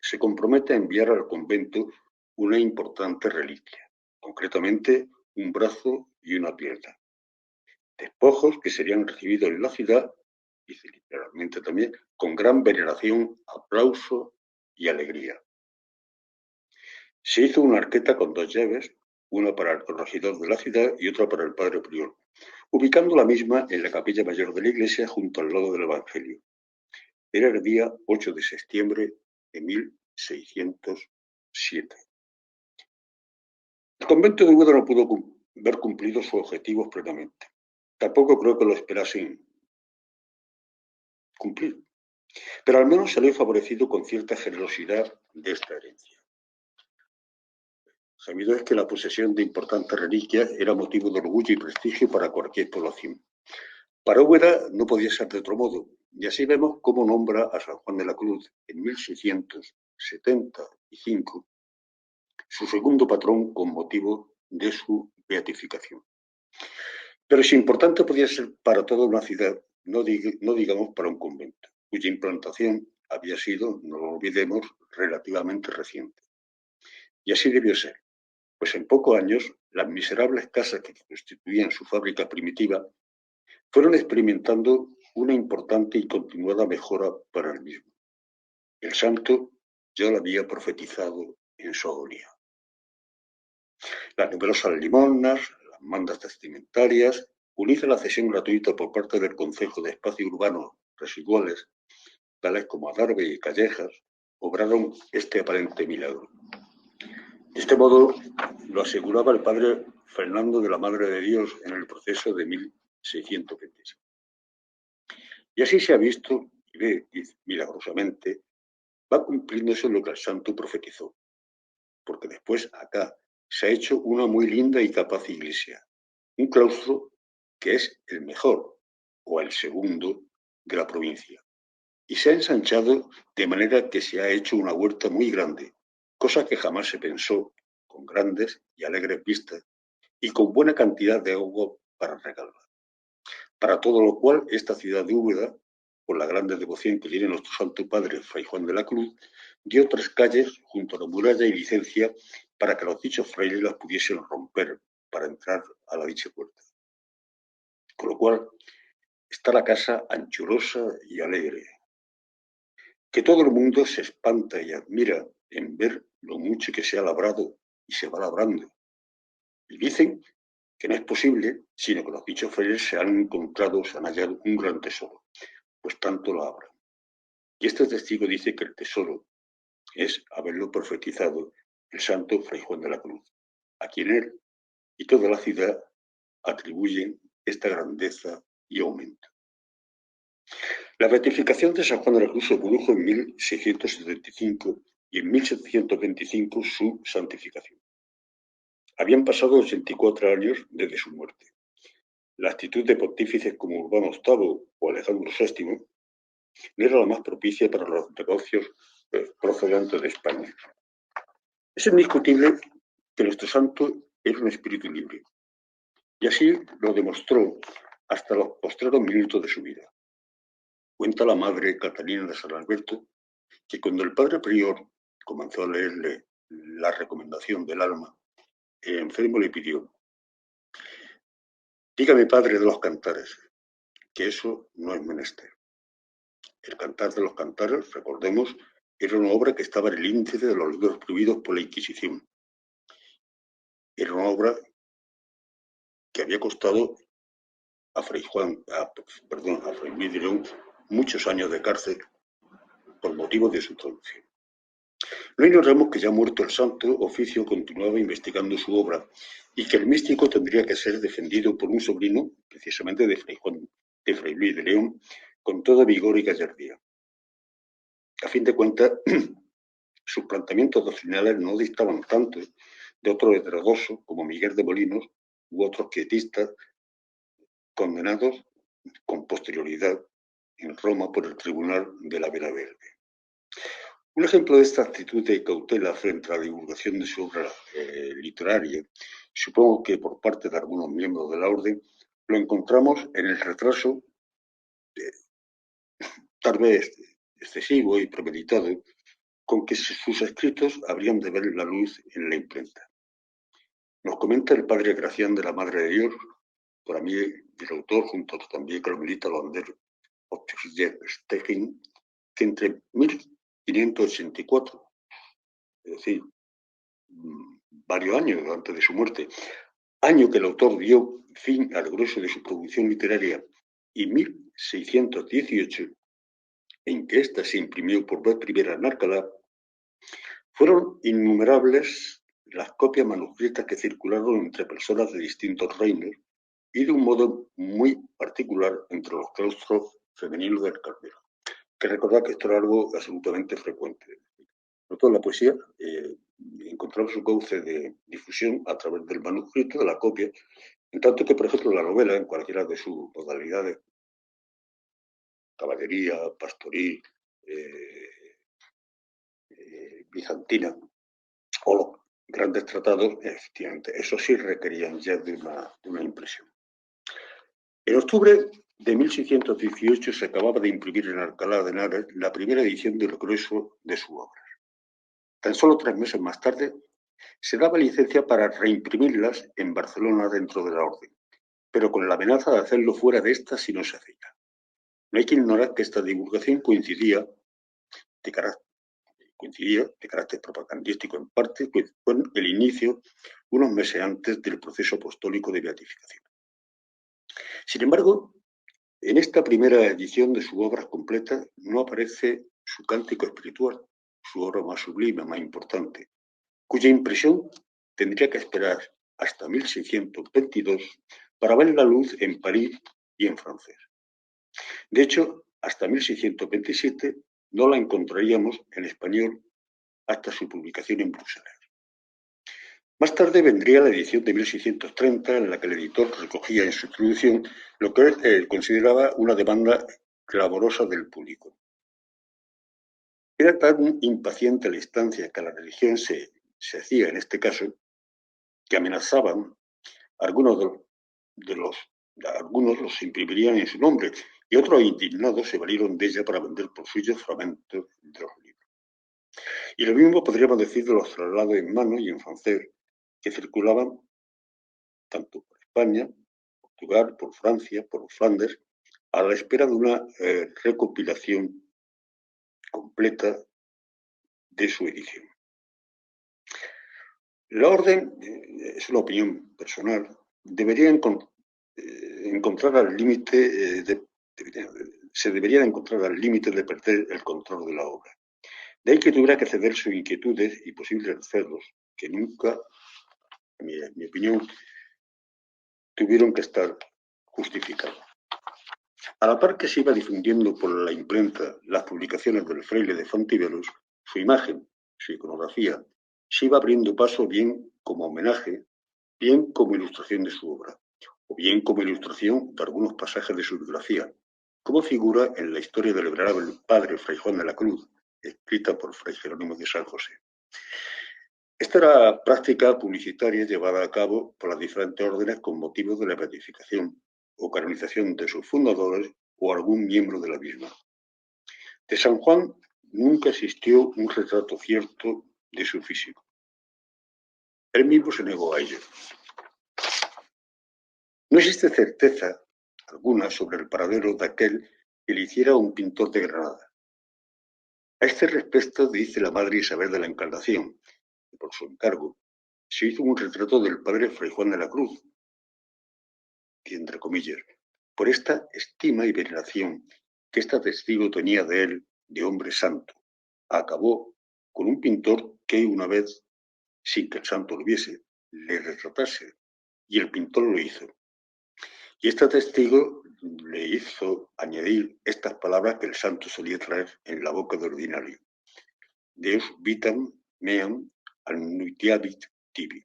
se compromete a enviar al convento una importante reliquia, concretamente un brazo y una pierna. Despojos que serían recibidos en la ciudad, dice literalmente también, con gran veneración, aplauso y alegría. Se hizo una arqueta con 2 llaves, una para el corregidor de la ciudad y otra para el padre prior, ubicando la misma en la capilla mayor de la iglesia junto al lado del Evangelio. Era el día 8 de septiembre de 1607. El convento de Úbeda no pudo ver cumplidos sus objetivos plenamente. Tampoco creo que lo esperasen cumplir, pero al menos salió favorecido con cierta generosidad de esta herencia. Sabido es que la posesión de importantes reliquias era motivo de orgullo y prestigio para cualquier población. Para Úbeda no podía ser de otro modo, y así vemos cómo nombra a San Juan de la Cruz en 1675 su segundo patrón con motivo de su beatificación. Pero si importante podía ser para toda una ciudad, no digamos para un convento, cuya implantación había sido, no lo olvidemos, relativamente reciente. Y así debió ser, pues en pocos años las miserables casas que constituían su fábrica primitiva fueron experimentando una importante y continuada mejora para el mismo. El santo ya lo había profetizado en su agonía. Las numerosas limosnas, las mandas testamentarias, unidas a la cesión gratuita por parte del Concejo de Espacios Urbanos Residuales, tales como Adarve y Callejas, obraron este aparente milagro. De este modo lo aseguraba el padre Fernando de la Madre de Dios en el proceso de 1626. Y así se ha visto y ve milagrosamente, va cumpliéndose lo que el santo profetizó, porque después acá se ha hecho una muy linda y capaz iglesia, un claustro que es el mejor o el segundo de la provincia, y se ha ensanchado de manera que se ha hecho una huerta muy grande, cosa que jamás se pensó, con grandes y alegres vistas y con buena cantidad de agua para regarla. Para todo lo cual, esta ciudad de Úbeda, por la grande devoción que tiene nuestro Santo Padre Fray Juan de la Cruz, dio 3 calles junto a la muralla y licencia para que los dichos frailes las pudiesen romper para entrar a la dicha puerta. Con lo cual, está la casa anchurosa y alegre, que todo el mundo se espanta y admira en ver lo mucho que se ha labrado y se va labrando. Y dicen que no es posible, sino que los dichos frailes se han hallado un gran tesoro, pues tanto lo labran. Y este testigo dice que el tesoro es haberlo profetizado el santo Fray Juan de la Cruz, a quien él y toda la ciudad atribuyen esta grandeza y aumento. La beatificación de San Juan de la Cruz se produjo en 1675 y en 1725 su santificación. Habían pasado 84 años desde su muerte. La actitud de pontífices como Urbano VIII o Alejandro VII no era la más propicia para los negocios procedentes de España. Es indiscutible que nuestro santo era un espíritu libre, y así lo demostró hasta los postreros minutos de su vida. Cuenta la madre Catalina de San Alberto que cuando el padre prior comenzó a leerle la recomendación del alma, el enfermo le pidió: dígame, padre de los cantares, que eso no es menester. El Cantar de los Cantares, recordemos, era una obra que estaba en el índice de los libros prohibidos por la Inquisición. Era una obra que había costado a Fray Luis de León muchos años de cárcel por motivo de su traducción. No ignoramos que ya muerto el santo, Oficio continuaba investigando su obra y que el místico tendría que ser defendido por un sobrino, precisamente de Fray Luis de León, con todo vigor y gallardía. A fin de cuentas, sus planteamientos doctrinales no distaban tanto de otros heterodoxos como Miguel de Molinos u otros quietistas condenados con posterioridad en Roma por el Tribunal de la Vera Verde. Un ejemplo de esta actitud de cautela frente a la divulgación de su obra literaria, supongo que por parte de algunos miembros de la orden, lo encontramos en el retraso, tal vez excesivo y premeditado, con que sus escritos habrían de ver la luz en la imprenta. Nos comenta el padre Gracián de la Madre de Dios, para mí el autor, junto también carmelita Lander Stegen, que entre 1584, es decir, varios años antes de su muerte, año que el autor dio fin al grueso de su producción literaria, y 1618, en que ésta se imprimió por vez primera en Alcalá, fueron innumerables las copias manuscritas que circularon entre personas de distintos reinos y de un modo muy particular entre los claustros femeninos del Carmelo. Que recordar que esto era algo absolutamente frecuente. No toda la poesía encontraba su cauce de difusión a través del manuscrito, de la copia, en tanto que, por ejemplo, la novela, en cualquiera de sus modalidades, caballería, pastoril, bizantina, o los grandes tratados, efectivamente, eso sí requerían ya de una impresión. En octubre de 1618 se acababa de imprimir en Alcalá de Henares la primera edición del grueso de su obra. Tan solo 3 meses más tarde se daba licencia para reimprimirlas en Barcelona dentro de la orden, pero con la amenaza de hacerlo fuera de esta si no se hacía. No hay que ignorar que esta divulgación coincidía de carácter propagandístico en parte con el inicio, unos meses antes, del proceso apostólico de beatificación. Sin embargo, en esta primera edición de su obra completa no aparece su cántico espiritual, su obra más sublime, más importante, cuya impresión tendría que esperar hasta 1622 para ver la luz en París y en francés. De hecho, hasta 1627 no la encontraríamos en español hasta su publicación en Bruselas. Más tarde vendría la edición de 1630, en la que el editor recogía en su introducción lo que él consideraba una demanda clamorosa del público. Era tan impaciente la instancia que a la religión se hacía en este caso, que amenazaban, algunos los imprimirían en su nombre, y otros indignados se valieron de ella para vender por suyos fragmentos de los libros. Y lo mismo podríamos decir de los traslados en mano y en francés, que circulaban tanto por España, Portugal, por Francia, por Flandes, a la espera de una recopilación completa de su edición. La orden, es una opinión personal, debería encontrar al límite se debería encontrar al límite de perder el control de la obra. De ahí que tuviera que ceder sus inquietudes y posibles celos, que nunca, en mi opinión, tuvieron que estar justificados. A la par que se iba difundiendo por la imprenta las publicaciones del fraile de Fontiveros, su imagen, su iconografía, se iba abriendo paso bien como homenaje, bien como ilustración de su obra, o bien como ilustración de algunos pasajes de su biografía, como figura en la historia del venerable padre Fray Juan de la Cruz, escrita por Fray Jerónimo de San José. Esta era práctica publicitaria llevada a cabo por las diferentes órdenes con motivo de la beatificación o canonización de sus fundadores o algún miembro de la misma. De San Juan nunca existió un retrato cierto de su físico. Él mismo se negó a ello. No existe certeza alguna sobre el paradero de aquel que le hiciera un pintor de Granada. A este respecto dice la Madre Isabel de la Encarnación, que por su encargo se hizo un retrato del padre Fray Juan de la Cruz, y entre comillas, por esta estima y veneración que esta testigo tenía de él, de hombre santo, acabó con un pintor que una vez, sin que el santo lo viese, le retratase, y el pintor lo hizo. Y este testigo le hizo añadir estas palabras que el santo solía traer en la boca de ordinario: Deus vitam meam annutiavit tibi.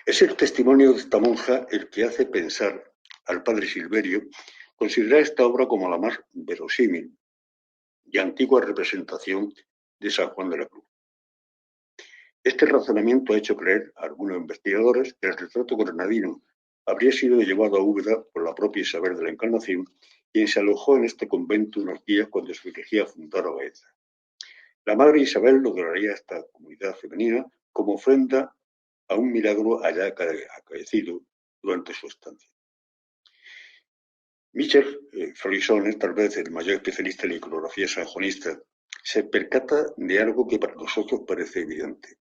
Es el testimonio de esta monja el que hace pensar al padre Silverio considerar esta obra como la más verosímil y antigua representación de San Juan de la Cruz. Este razonamiento ha hecho creer a algunos investigadores que el retrato granadino habría sido llevado a Úbeda por la propia Isabel de la Encarnación, quien se alojó en este convento unos días cuando se dirigía a fundar Baeza. La madre Isabel lo donaría a esta comunidad femenina como ofrenda a un milagro allá acaecido durante su estancia. Michel Florisone, tal vez el mayor especialista en la iconografía sanjuanista, se percata de algo que para nosotros parece evidente,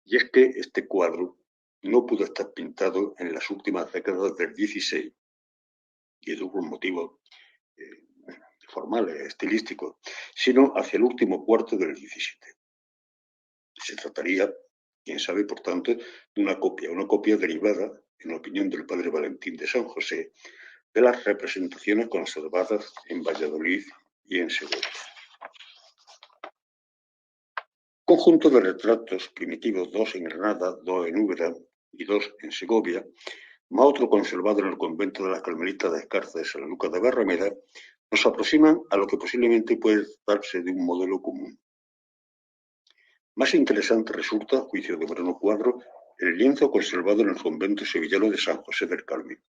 y es que este cuadro no pudo estar pintado en las últimas décadas del XVI, y tuvo un motivo formal, estilístico, sino hacia el último cuarto del XVII. Se trataría, quién sabe, por tanto, de una copia derivada, en opinión del padre Valentín de San José, de las representaciones conservadas en Valladolid y en Segovia. Conjunto de retratos primitivos, 2 en Granada, 2 en Úbeda y 2 en Segovia, más otro conservado en el convento de las Carmelitas Descalzas de San Lucas de Barrameda, nos aproximan a lo que posiblemente puede tratarse de un modelo común. Más interesante resulta, a juicio de Moreno Cuadro, el lienzo conservado en el convento sevillano de San José del Carmen,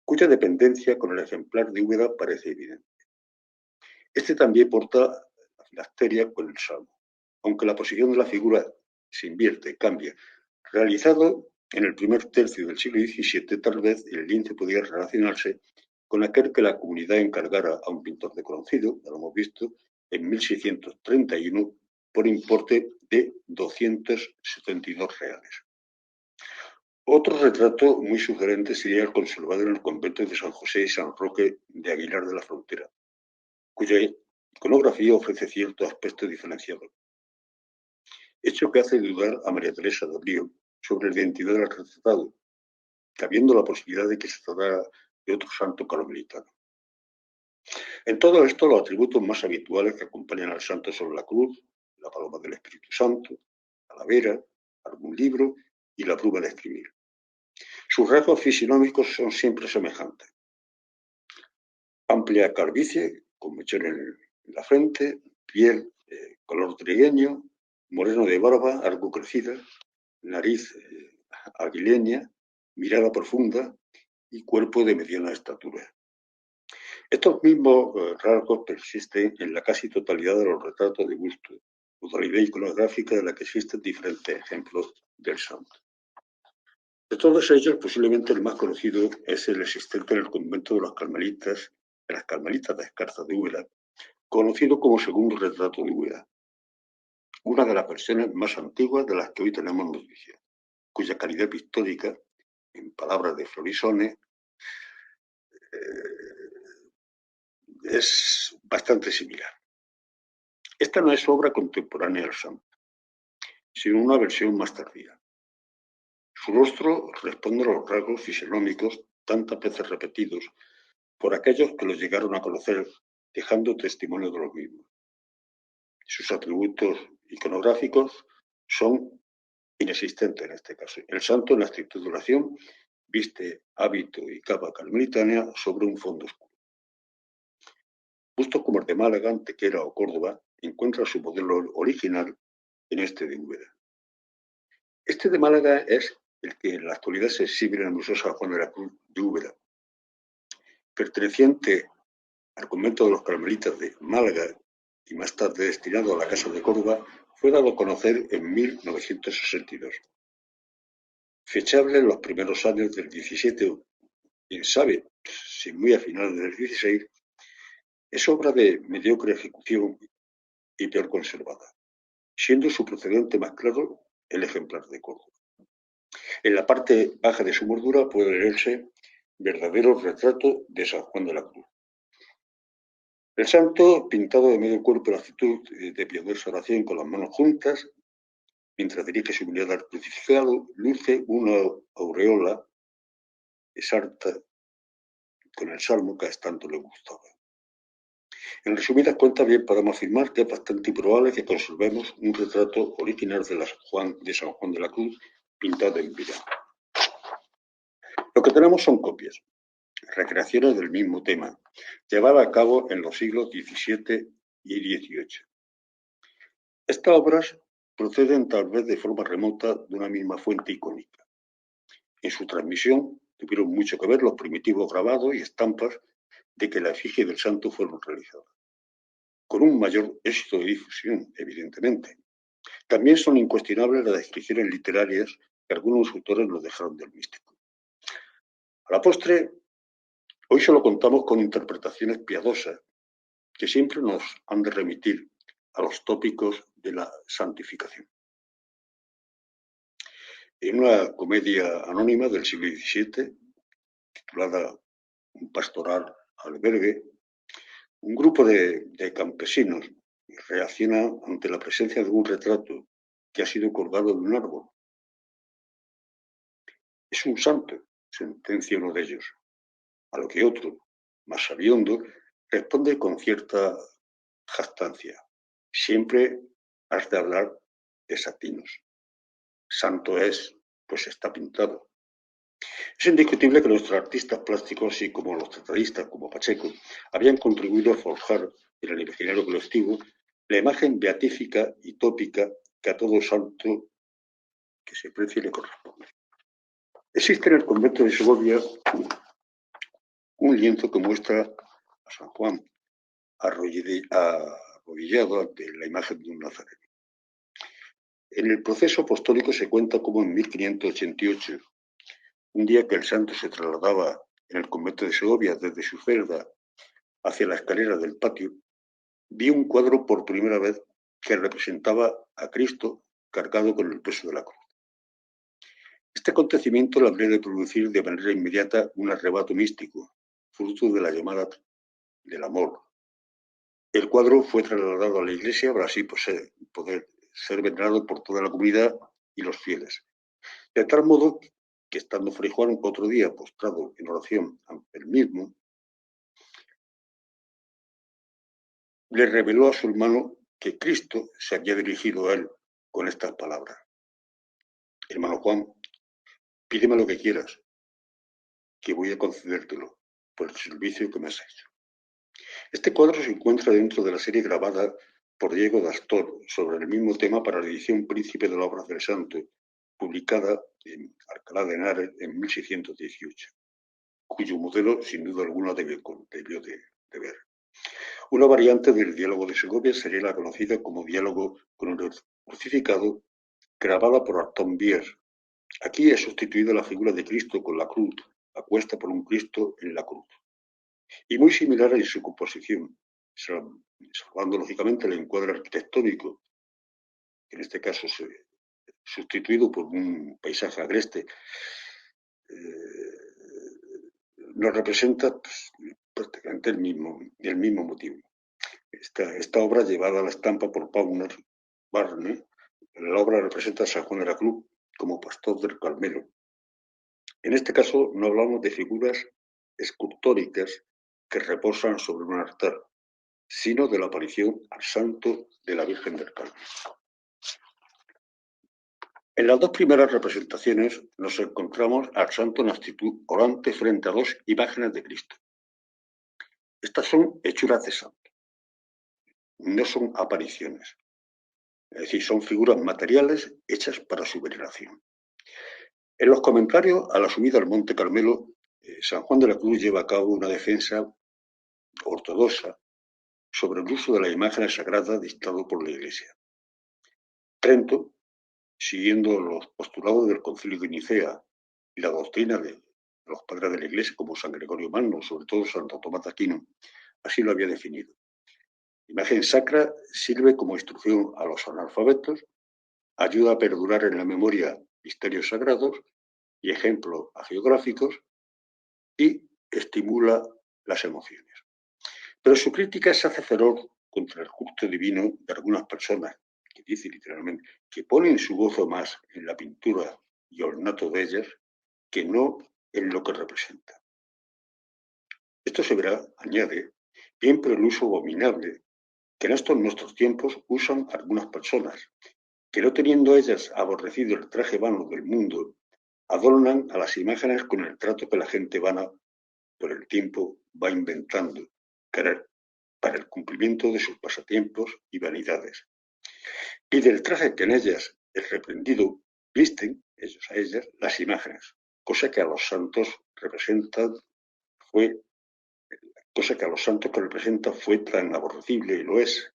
cuya dependencia con el ejemplar de Úbeda parece evidente. Este también porta la filacteria con el salmo, aunque la posición de la figura se invierte, cambia. Realizado en el primer tercio del siglo XVII, tal vez el lienzo podía relacionarse con aquel que la comunidad encargara a un pintor desconocido, ya lo hemos visto, en 1631 por importe de 272 reales. Otro retrato muy sugerente sería el conservado en el convento de San José y San Roque de Aguilar de la Frontera, cuya iconografía ofrece cierto aspecto diferenciado, hecho que hace dudar a María Teresa de Brío sobre la identidad del retratado, cabiendo la posibilidad de que se tratara de otro santo carmelitano. En todo esto, los atributos más habituales que acompañan al santo son la cruz, la paloma del Espíritu Santo, la calavera, algún libro y la pluma de escribir. Sus rasgos fisionómicos son siempre semejantes: amplia calvicie, con mechón en la frente, piel color trigueño, moreno de barba, algo crecida, nariz aguileña, mirada profunda y cuerpo de mediana estatura. Estos mismos rasgos persisten en la casi totalidad de los retratos de busto, modalidad iconográfica de la que existen diferentes ejemplos del santo. De todos ellos, posiblemente el más conocido es el existente en el convento de las Carmelitas Descalzas de Úbeda, conocido como segundo retrato de Úbeda, una de las versiones más antiguas de las que hoy tenemos noticia, cuya calidad pictórica, en palabras de Florisone, es bastante similar. Esta no es obra contemporánea del santo, sino una versión más tardía. Su rostro responde a los rasgos fisionómicos tantas veces repetidos por aquellos que los llegaron a conocer, dejando testimonio de los mismos. Sus atributos iconográficos son inexistentes en este caso. El santo, en la estricta oración, viste hábito y capa carmelitana sobre un fondo oscuro. Bustos como el de Málaga, Antequera o Córdoba encuentran su modelo original en este de Úbeda. Este de Málaga es el que en la actualidad se exhibe en el Museo San Juan de la Cruz de Úbeda, perteneciente al convento de los Carmelitas de Málaga y más tarde destinado a la Casa de Córdoba, fue dado a conocer en 1962. Fechable en los primeros años del 17, quién sabe, si muy a finales del 16, es obra de mediocre ejecución y peor conservada, siendo su procedente más claro el ejemplar de Córdoba. En la parte baja de su bordura puede leerse verdadero retrato de San Juan de la Cruz. El santo, pintado de medio cuerpo en actitud de piadosa oración con las manos juntas, mientras dirige su mirada al crucificado, luce una aureola exacta con el salmo que a tanto le gustaba. En resumidas cuentas, bien podemos afirmar que es bastante improbable que conservemos un retrato original de San Juan de la Cruz pintado en vida. Lo que tenemos son copias, recreaciones del mismo tema, llevadas a cabo en los siglos XVII y XVIII. Estas obras proceden tal vez de forma remota de una misma fuente icónica. En su transmisión tuvieron mucho que ver los primitivos grabados y estampas de que la efigie del santo fueron realizadas, con un mayor éxito de difusión, evidentemente. También son incuestionables las descripciones literarias que algunos autores nos dejaron del místico. A la postre, hoy solo contamos con interpretaciones piadosas que siempre nos han de remitir a los tópicos de la santificación. En una comedia anónima del siglo XVII, titulada Un pastoral albergue, un grupo de campesinos reacciona ante la presencia de un retrato que ha sido colgado de un árbol. Es un santo, sentencia uno de ellos, a lo que otro, más sabiondo, responde con cierta jactancia. Siempre has de hablar desatinos. Santo es, pues está pintado. Es indiscutible que nuestros artistas plásticos, así como los tratadistas como Pacheco, habían contribuido a forjar en el imaginario colectivo la imagen beatífica y tópica que a todo santo que se precie le corresponde. Existe en el convento de Segovia un lienzo que muestra a San Juan arrodillado ante la imagen de un nazareno. En el proceso apostólico se cuenta como en 1588, un día que el santo se trasladaba en el convento de Segovia desde su celda hacia la escalera del patio, vi un cuadro por primera vez que representaba a Cristo cargado con el peso de la cruz. Este acontecimiento le habría de producir de manera inmediata un arrebato místico, fruto de la llamada del amor. El cuadro fue trasladado a la iglesia para así poder ser venerado por toda la comunidad y los fieles. De tal modo que estando Fray Juan otro día postrado en oración ante el mismo, le reveló a su hermano que Cristo se había dirigido a él con estas palabras: hermano Juan, pídeme lo que quieras, que voy a concedértelo por el servicio que me has hecho. Este cuadro se encuentra dentro de la serie grabada por Diego d'Astor sobre el mismo tema para la edición Príncipe de la Obra del Santo, publicada en Alcalá de Henares en 1618, cuyo modelo sin duda alguna debió de ver. Una variante del diálogo de Segovia sería la conocida como diálogo con el crucificado, grabada por Artón Bier. Aquí es sustituida la figura de Cristo con la cruz, acuesta por un Cristo en la cruz. Y muy similar en su composición, salvando lógicamente el encuadre arquitectónico, que en este caso se sustituido por un paisaje agreste, nos representa pues, prácticamente el mismo motivo. Esta obra, llevada a la estampa por Pauner Barne, la obra representa a San Juan de la Cruz como pastor del Carmelo. En este caso no hablamos de figuras escultóricas que reposan sobre un altar, sino de la aparición al santo de la Virgen del Carmen. En las dos primeras representaciones nos encontramos al santo en actitud orante frente a dos imágenes de Cristo. Estas son hechuras de santo, no son apariciones. Es decir, son figuras materiales hechas para su veneración. En los comentarios a la subida al Monte Carmelo, San Juan de la Cruz lleva a cabo una defensa ortodoxa sobre el uso de las imágenes sagradas dictado por la Iglesia. Trento, siguiendo los postulados del Concilio de Nicea y la doctrina de los padres de la Iglesia, como San Gregorio Magno, sobre todo Santo Tomás de Aquino, así lo había definido. La imagen sacra sirve como instrucción a los analfabetos, ayuda a perdurar en la memoria misterios sagrados y ejemplos hagiográficos y estimula las emociones. Pero su crítica se hace feroz contra el culto divino de algunas personas, que dice literalmente, que ponen su gozo más en la pintura y ornato de ellas que no en lo que representa. Esto se verá, añade, bien por el uso abominable que en estos nuestros tiempos usan algunas personas, que no teniendo ellas aborrecido el traje vano del mundo, adornan a las imágenes con el trato que la gente vana por el tiempo va inventando para el cumplimiento de sus pasatiempos y vanidades. Y del traje que en ellas es reprendido, visten, ellos a ellas, las imágenes, cosa que a los santos que representa fue tan aborrecible y lo es,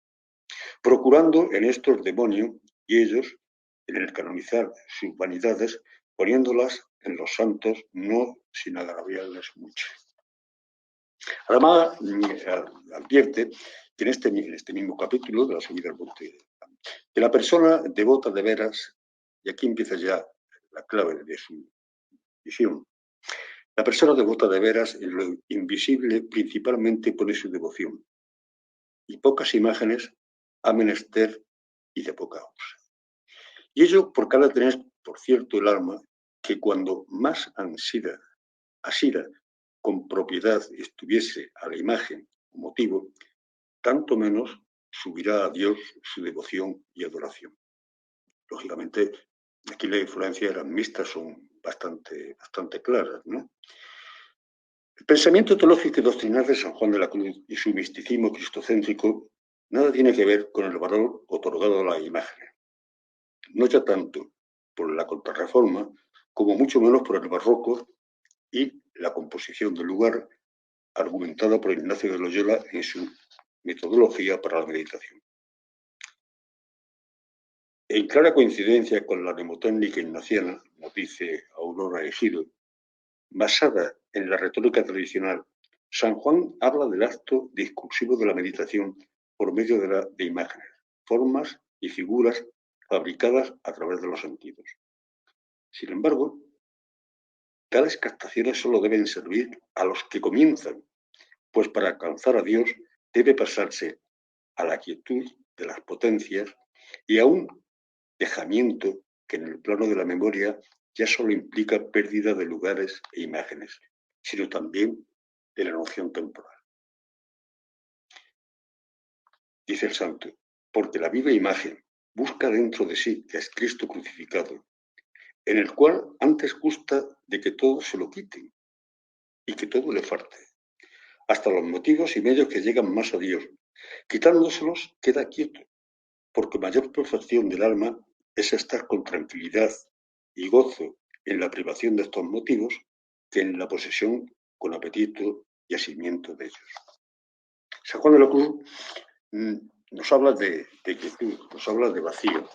procurando en esto el demonio y ellos, en el canonizar sus vanidades, poniéndolas en los santos, no sin agraviarles mucho. Además, advierte que en este mismo capítulo de la subida al monte, que la persona devota de veras, y aquí empieza ya la clave de su visión, la persona devota de veras en lo invisible principalmente pone su devoción, y pocas imágenes ha menester y de poca usa. Y ello porque ha de tener, por cierto, el alma, que cuando más asida con propiedad estuviese a la imagen o motivo, tanto menos subirá a Dios su devoción y adoración. Lógicamente, aquí la influencia de las mixtas son bastante claras, ¿no? El pensamiento teológico y doctrinal de San Juan de la Cruz y su misticismo cristocéntrico nada tiene que ver con el valor otorgado a la imagen, no ya tanto por la Contrarreforma como mucho menos por el barroco y la composición del lugar argumentada por Ignacio de Loyola en su metodología para la meditación. En clara coincidencia con la mnemotécnica ignaciana, nos dice Aurora Ejido, basada en la retórica tradicional, San Juan habla del acto discursivo de la meditación por medio de imágenes, formas y figuras fabricadas a través de los sentidos. Sin embargo, tales captaciones solo deben servir a los que comienzan, pues para alcanzar a Dios debe pasarse a la quietud de las potencias y a un dejamiento que en el plano de la memoria ya solo implica pérdida de lugares e imágenes, sino también de la noción temporal. Dice el santo, porque la viva imagen busca dentro de sí, que es Cristo crucificado, en el cual antes gusta de que todo se lo quiten y que todo le falte, hasta los motivos y medios que llegan más a Dios. Quitándoselos queda quieto, porque mayor perfección del alma es estar con tranquilidad y gozo en la privación de estos motivos que en la posesión con apetito y asimiento de ellos. San Juan de la Cruz nos habla de quietud, nos habla de vacío,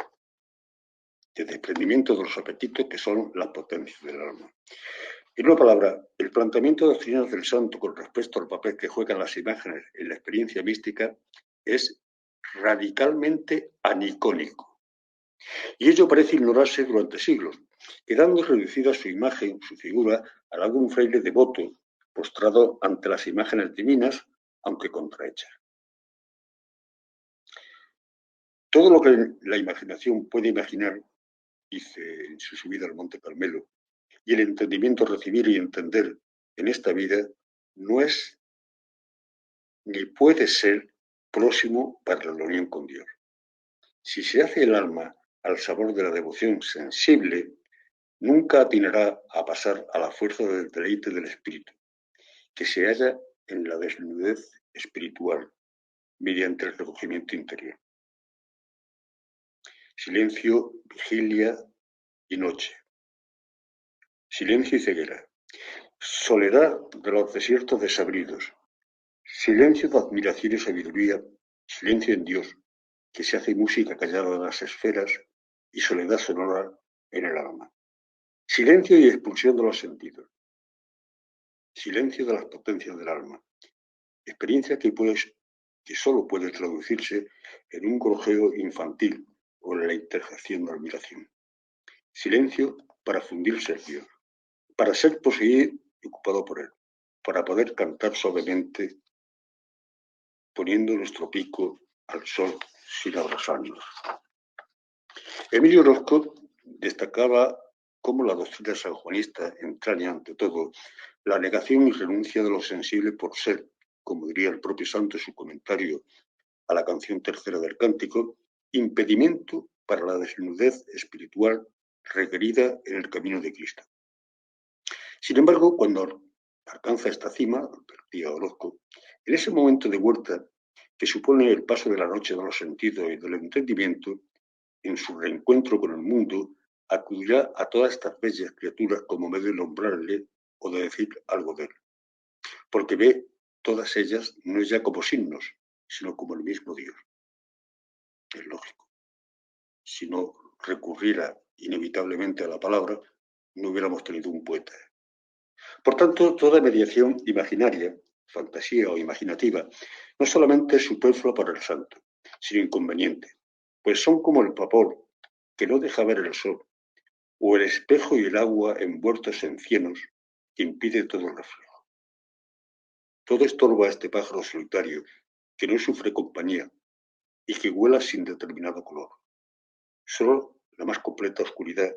de desprendimiento de los apetitos que son las potencias del alma. En una palabra, el planteamiento doctrinal del santo con respecto al papel que juegan las imágenes en la experiencia mística es radicalmente anicónico. Y ello parece ignorarse durante siglos, quedando reducida su imagen, su figura, a la de un fraile devoto, postrado ante las imágenes divinas, aunque contrahechas. Todo lo que la imaginación puede imaginar, dice en su subida al Monte Carmelo, y el entendimiento recibir y entender en esta vida, no es ni puede ser próximo para la unión con Dios. Si se hace el alma al sabor de la devoción sensible, nunca atinará a pasar a la fuerza del deleite del espíritu, que se halla en la desnudez espiritual, mediante el recogimiento interior. Silencio, vigilia y noche. Silencio y ceguera. Soledad de los desiertos desabridos. Silencio de admiración y sabiduría. Silencio en Dios, que se hace música callada en las esferas y soledad sonora en el alma. Silencio y expulsión de los sentidos. Silencio de las potencias del alma. Experiencia que solo puede traducirse en un gorjeo infantil o en la interjección de admiración. Silencio para fundirse en Dios, para ser poseído y ocupado por Él, para poder cantar suavemente poniendo nuestro pico al sol sin abrazarnos. Emilio Orozco destacaba cómo la doctrina sanjuanista entraña, ante todo, la negación y renuncia de lo sensible por ser, como diría el propio santo en su comentario a la canción tercera del Cántico, impedimento para la desnudez espiritual requerida en el camino de Cristo. Sin embargo, cuando alcanza esta cima, advertía Orozco, en ese momento de huerta que supone el paso de la noche de los sentidos y del entendimiento, en su reencuentro con el mundo, acudirá a todas estas bellas criaturas como medio de nombrarle o de decir algo de él, porque ve todas ellas no ya como signos, sino como el mismo Dios. Es lógico. Si no recurriera inevitablemente a la palabra, no hubiéramos tenido un poeta. Por tanto, toda mediación imaginaria, fantasía o imaginativa, no solamente es superflua para el santo, sino inconveniente, pues son como el vapor que no deja ver el sol, o el espejo y el agua envueltos en cienos que impide todo el reflejo. Todo estorba a este pájaro solitario que no sufre compañía y que vuela sin determinado color. Solo la más completa oscuridad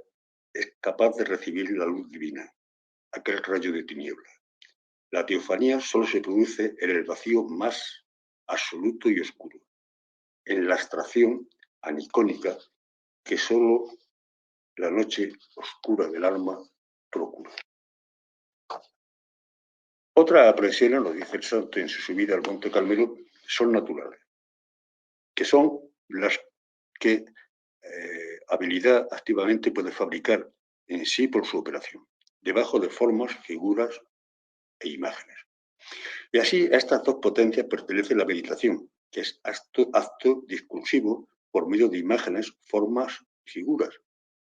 es capaz de recibir la luz divina, aquel rayo de tiniebla. La teofanía solo se produce en el vacío más absoluto y oscuro, en la abstracción anicónica que solo la noche oscura del alma procura. Otras aprensiones, lo dice el santo en su subida al Monte Carmelo, son naturales, que son las que habilidad activamente puede fabricar en sí por su operación, debajo de formas, figuras e imágenes. Y así a estas dos potencias pertenece la meditación, que es acto discursivo por medio de imágenes, formas y figuras,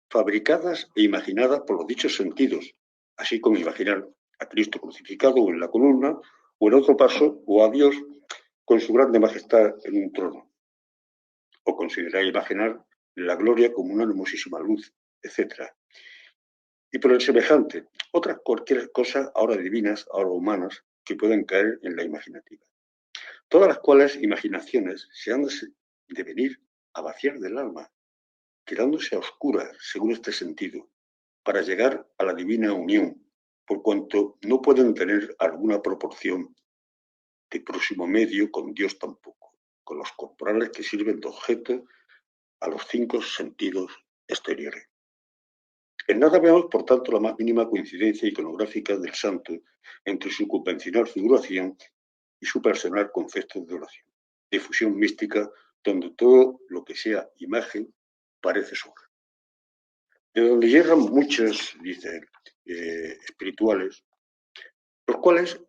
fabricadas e imaginadas por los dichos sentidos, así como imaginar a Cristo crucificado o en la columna, o en otro paso, o a Dios con su grande majestad en un trono, o considerar e imaginar la gloria como una hermosísima luz, etc. Y por el semejante, otras cualquier cosa, ahora divinas, ahora humanas, que pueden caer en la imaginativa. Todas las cuales imaginaciones se han de venir a vaciar del alma, quedándose a oscuras, según este sentido, para llegar a la divina unión, por cuanto no pueden tener alguna proporción de próximo medio con Dios tampoco, con los corporales que sirven de objeto a los 5 sentidos exteriores. En nada vemos, por tanto, la más mínima coincidencia iconográfica del santo entre su convencional figuración y su personal concepto de oración, difusión mística, donde todo lo que sea imagen parece sobra. De donde llegan muchos, dice espirituales, los cuales,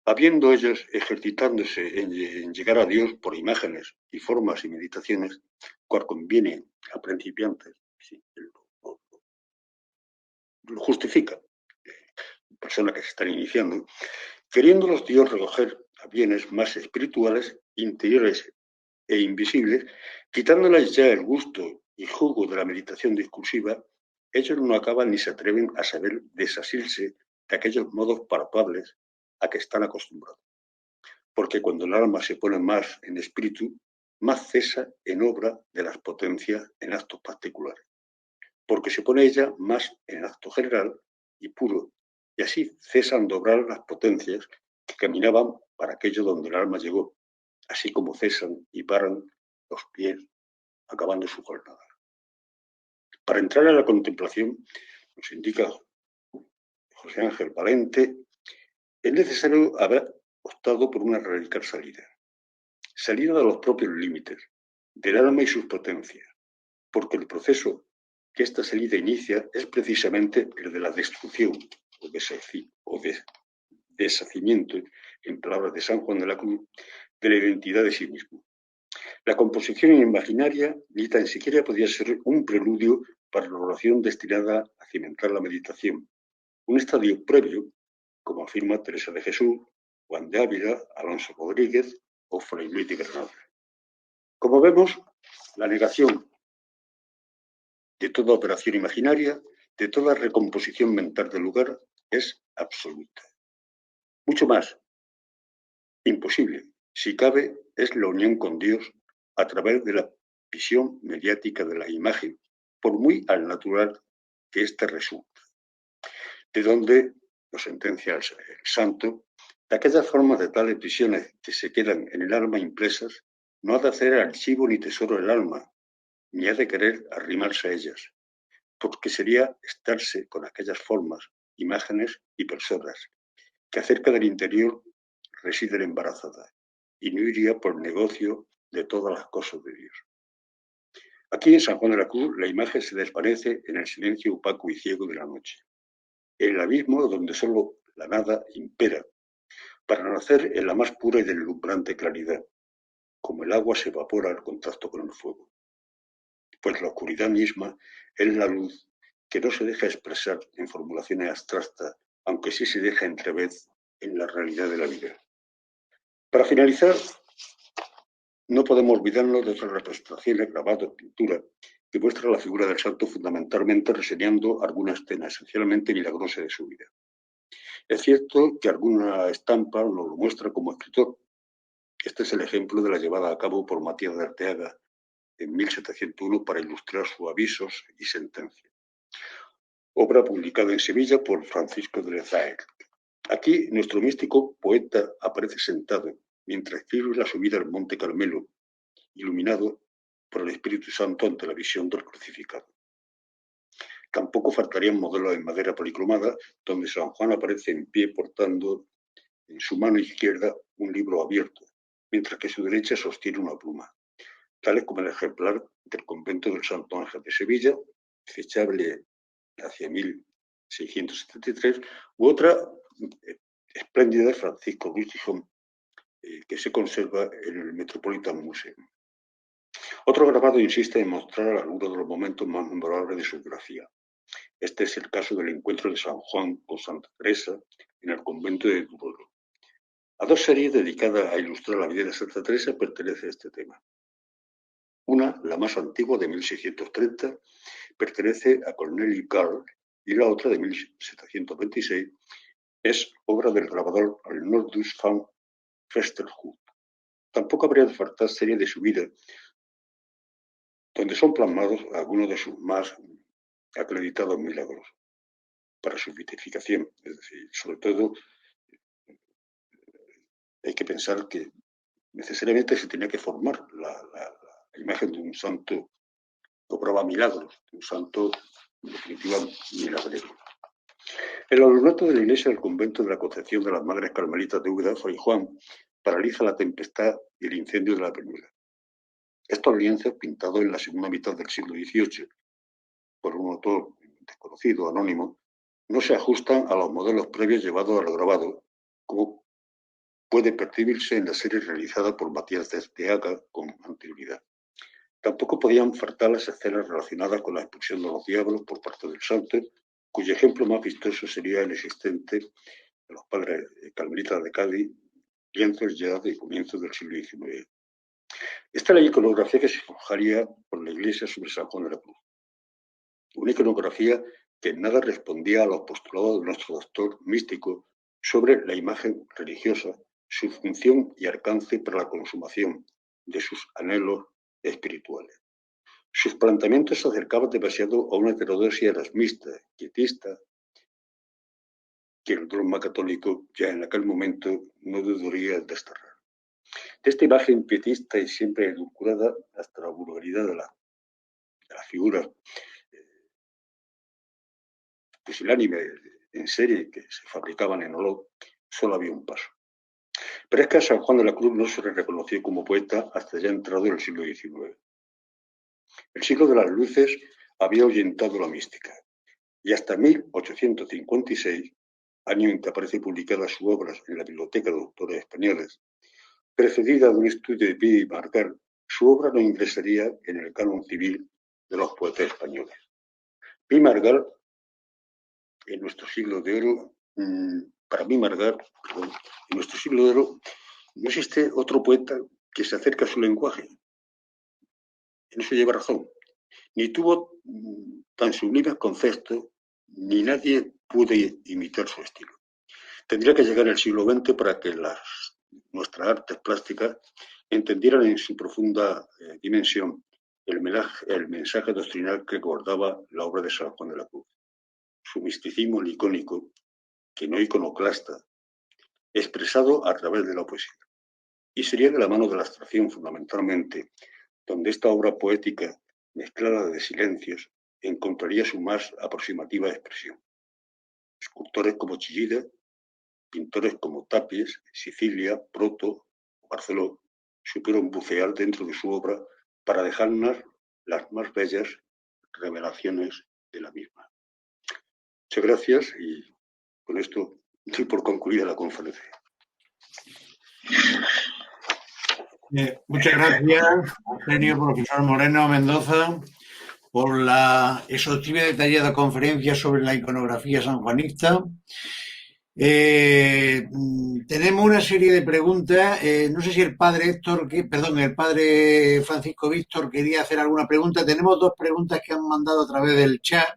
habiendo ellos ejercitándose en llegar a Dios por imágenes y formas y meditaciones, cual conviene a principiantes, sí, lo justifica, personas que se están iniciando, queriéndolos Dios recoger a bienes más espirituales, interiores e invisibles, quitándoles ya el gusto y jugo de la meditación discursiva, ellos no acaban ni se atreven a saber desasirse de aquellos modos palpables a que están acostumbrados. Porque cuando el alma se pone más en espíritu, más cesa en obra de las potencias en actos particulares. Porque se pone ella más en acto general y puro, y así cesan de obrar las potencias que caminaban para aquello donde el alma llegó, así como cesan y paran los pies, acabando su jornada. Para entrar en la contemplación, nos indica José Ángel Valente, es necesario haber optado por una radical salida de los propios límites, del alma y sus potencias, porque el proceso que esta salida inicia es precisamente el de la destrucción o deshacimiento, en palabras de San Juan de la Cruz, de la identidad de sí mismo. La composición imaginaria ni tan siquiera podía ser un preludio para la oración destinada a cimentar la meditación, un estadio previo, como afirma Teresa de Jesús, Juan de Ávila, Alonso Rodríguez o Fray Luis de Granada. Como vemos, la negación de toda operación imaginaria, de toda recomposición mental del lugar, es absoluta. Mucho más, imposible, Si cabe, es la unión con Dios a través de la visión mediática de la imagen, por muy al natural que ésta resulta. De donde, lo sentencia el santo, de aquellas formas de tales visiones que se quedan en el alma impresas, no ha de hacer archivo ni tesoro el alma, ni ha de querer arrimarse a ellas, porque sería estarse con aquellas formas, imágenes y personas, que acerca del interior residen embarazadas, y no iría por negocio de todas las cosas de Dios. Aquí en San Juan de la Cruz la imagen se desvanece en el silencio opaco y ciego de la noche, en el abismo donde solo la nada impera, para nacer en la más pura y deslumbrante claridad, como el agua se evapora al contacto con el fuego. Pues la oscuridad misma es la luz que no se deja expresar en formulaciones abstractas, aunque sí se deja entrever en la realidad de la vida. Para finalizar, no podemos olvidarnos de otras representaciones, grabados, pinturas, que muestran la figura del santo fundamentalmente reseñando alguna escena esencialmente milagrosa de su vida. Es cierto que alguna estampa nos lo muestra como escritor. Este es el ejemplo de la llevada a cabo por Matías de Arteaga en 1701 para ilustrar sus avisos y sentencias. Obra publicada en Sevilla por Francisco de Lezaer. Aquí nuestro místico poeta aparece sentado mientras escribe la subida al Monte Carmelo, iluminado por el Espíritu Santo ante la visión del crucificado. Tampoco faltarían modelos en madera policromada, donde San Juan aparece en pie portando en su mano izquierda un libro abierto, mientras que su derecha sostiene una pluma, tales como el ejemplar del convento del Santo Ángel de Sevilla, fechable hacia 1673, u otra espléndida de Francisco Ruiz Gijón, que se conserva en el Metropolitan Museum. Otro grabado insiste en mostrar algunos de los momentos más memorables de su biografía. Este es el caso del encuentro de San Juan con Santa Teresa en el convento de Duero. A dos series dedicadas a ilustrar la vida de Santa Teresa pertenece este tema. Una, la más antigua, de 1630, pertenece a Cornelius Garl, y la otra, de 1726, es obra del grabador Arnoldus van Westerhout. Tampoco habría de faltar series de su vida, donde son plasmados algunos de sus más acreditados milagros para su beatificación. Es decir, sobre todo, hay que pensar que necesariamente se tenía que formar la imagen de un santo que obraba milagros, de un santo, en definitiva, milagrero. El alumnato de la iglesia del convento de la Concepción de las Madres Carmelitas de Úbeda, Fray Juan, paraliza la tempestad y el incendio de la Peñuela. Estos lienzos, pintados en la segunda mitad del siglo XVIII por un autor desconocido, anónimo, no se ajustan a los modelos previos llevados al grabado, como puede percibirse en la serie realizada por Matías de Arteaga con anterioridad. Tampoco podían faltar las escenas relacionadas con la expulsión de los diablos por parte del santo, cuyo ejemplo más vistoso sería el existente de los padres carmelitas de Cádiz, lienzos ya de comienzos del siglo XIX. Esta es la iconografía que se forjaría por la iglesia sobre San Juan de la Cruz. Una iconografía que en nada respondía a los postulados de nuestro doctor místico sobre la imagen religiosa, su función y alcance para la consumación de sus anhelos espirituales. Sus planteamientos se acercaban demasiado a una heterodoxia erasmista, quietista, que el dogma católico ya en aquel momento no dudaría en desterrar. De esta imagen pietista y siempre edulcorada hasta la vulgaridad de la figura pusilánime en serie que se fabricaban en olor, solo había un paso. Pero es que a San Juan de la Cruz no se le reconoció como poeta hasta ya entrado en el siglo XIX. El siglo de las luces había ahuyentado la mística, y hasta 1856, año en que aparece publicada sus obras en la Biblioteca de Autores Españoles, precedida de un estudio de Pi y Margall, su obra no ingresaría en el canon civil de los poetas españoles. Pi y Margall, en nuestro siglo de oro, para mí Margall, en nuestro siglo de oro, no existe otro poeta que se acerque a su lenguaje. En eso lleva razón. Ni tuvo tan sublimes conceptos, ni nadie pudo imitar su estilo. Tendría que llegar el siglo XX para que las nuestras artes plásticas entendieran en su profunda dimensión el mensaje doctrinal que guardaba la obra de San Juan de la Cruz, su misticismo icónico, que no iconoclasta, expresado a través de la poesía. Y sería de la mano de la abstracción, fundamentalmente, donde esta obra poética, mezclada de silencios, encontraría su más aproximativa expresión. Escultores como Chillida, pintores como Tapies, Sicilia, Proto, Barceló, supieron bucear dentro de su obra para dejarnos las más bellas revelaciones de la misma. Muchas gracias y con esto doy por concluida la conferencia. Muchas gracias, Arsenio, profesor Moreno Mendoza, por la exhaustiva y detallada conferencia sobre la iconografía sanjuanista. Tenemos una serie de preguntas. No sé si el padre el padre Francisco Víctor quería hacer alguna pregunta. Tenemos dos preguntas que han mandado a través del chat.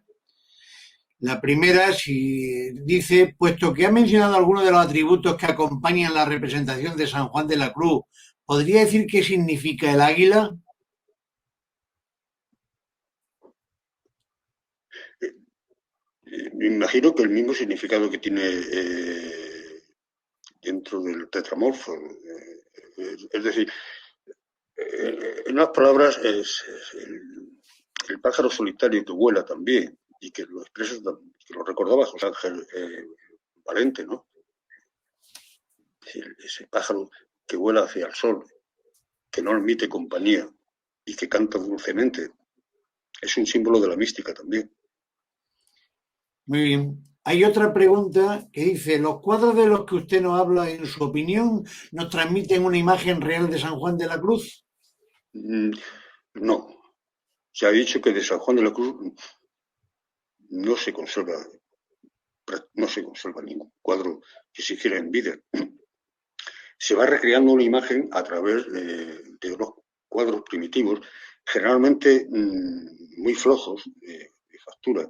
La primera, si dice, puesto que ha mencionado algunos de los atributos que acompañan la representación de San Juan de la Cruz, ¿podría decir qué significa el águila? Me imagino que el mismo significado que tiene dentro del tetramorfo. Es decir, en unas palabras, es el pájaro solitario que vuela también y que lo expresa, que lo recordaba José Ángel Valente, ¿no? Ese pájaro que vuela hacia el sol, que no admite compañía y que canta dulcemente, es un símbolo de la mística también. Muy bien. Hay otra pregunta que dice, ¿los cuadros de los que usted nos habla, en su opinión, nos transmiten una imagen real de San Juan de la Cruz? No. Se ha dicho que de San Juan de la Cruz no se conserva ningún cuadro que se hiciera en vida. Se va recreando una imagen a través de unos cuadros primitivos, generalmente muy flojos de factura,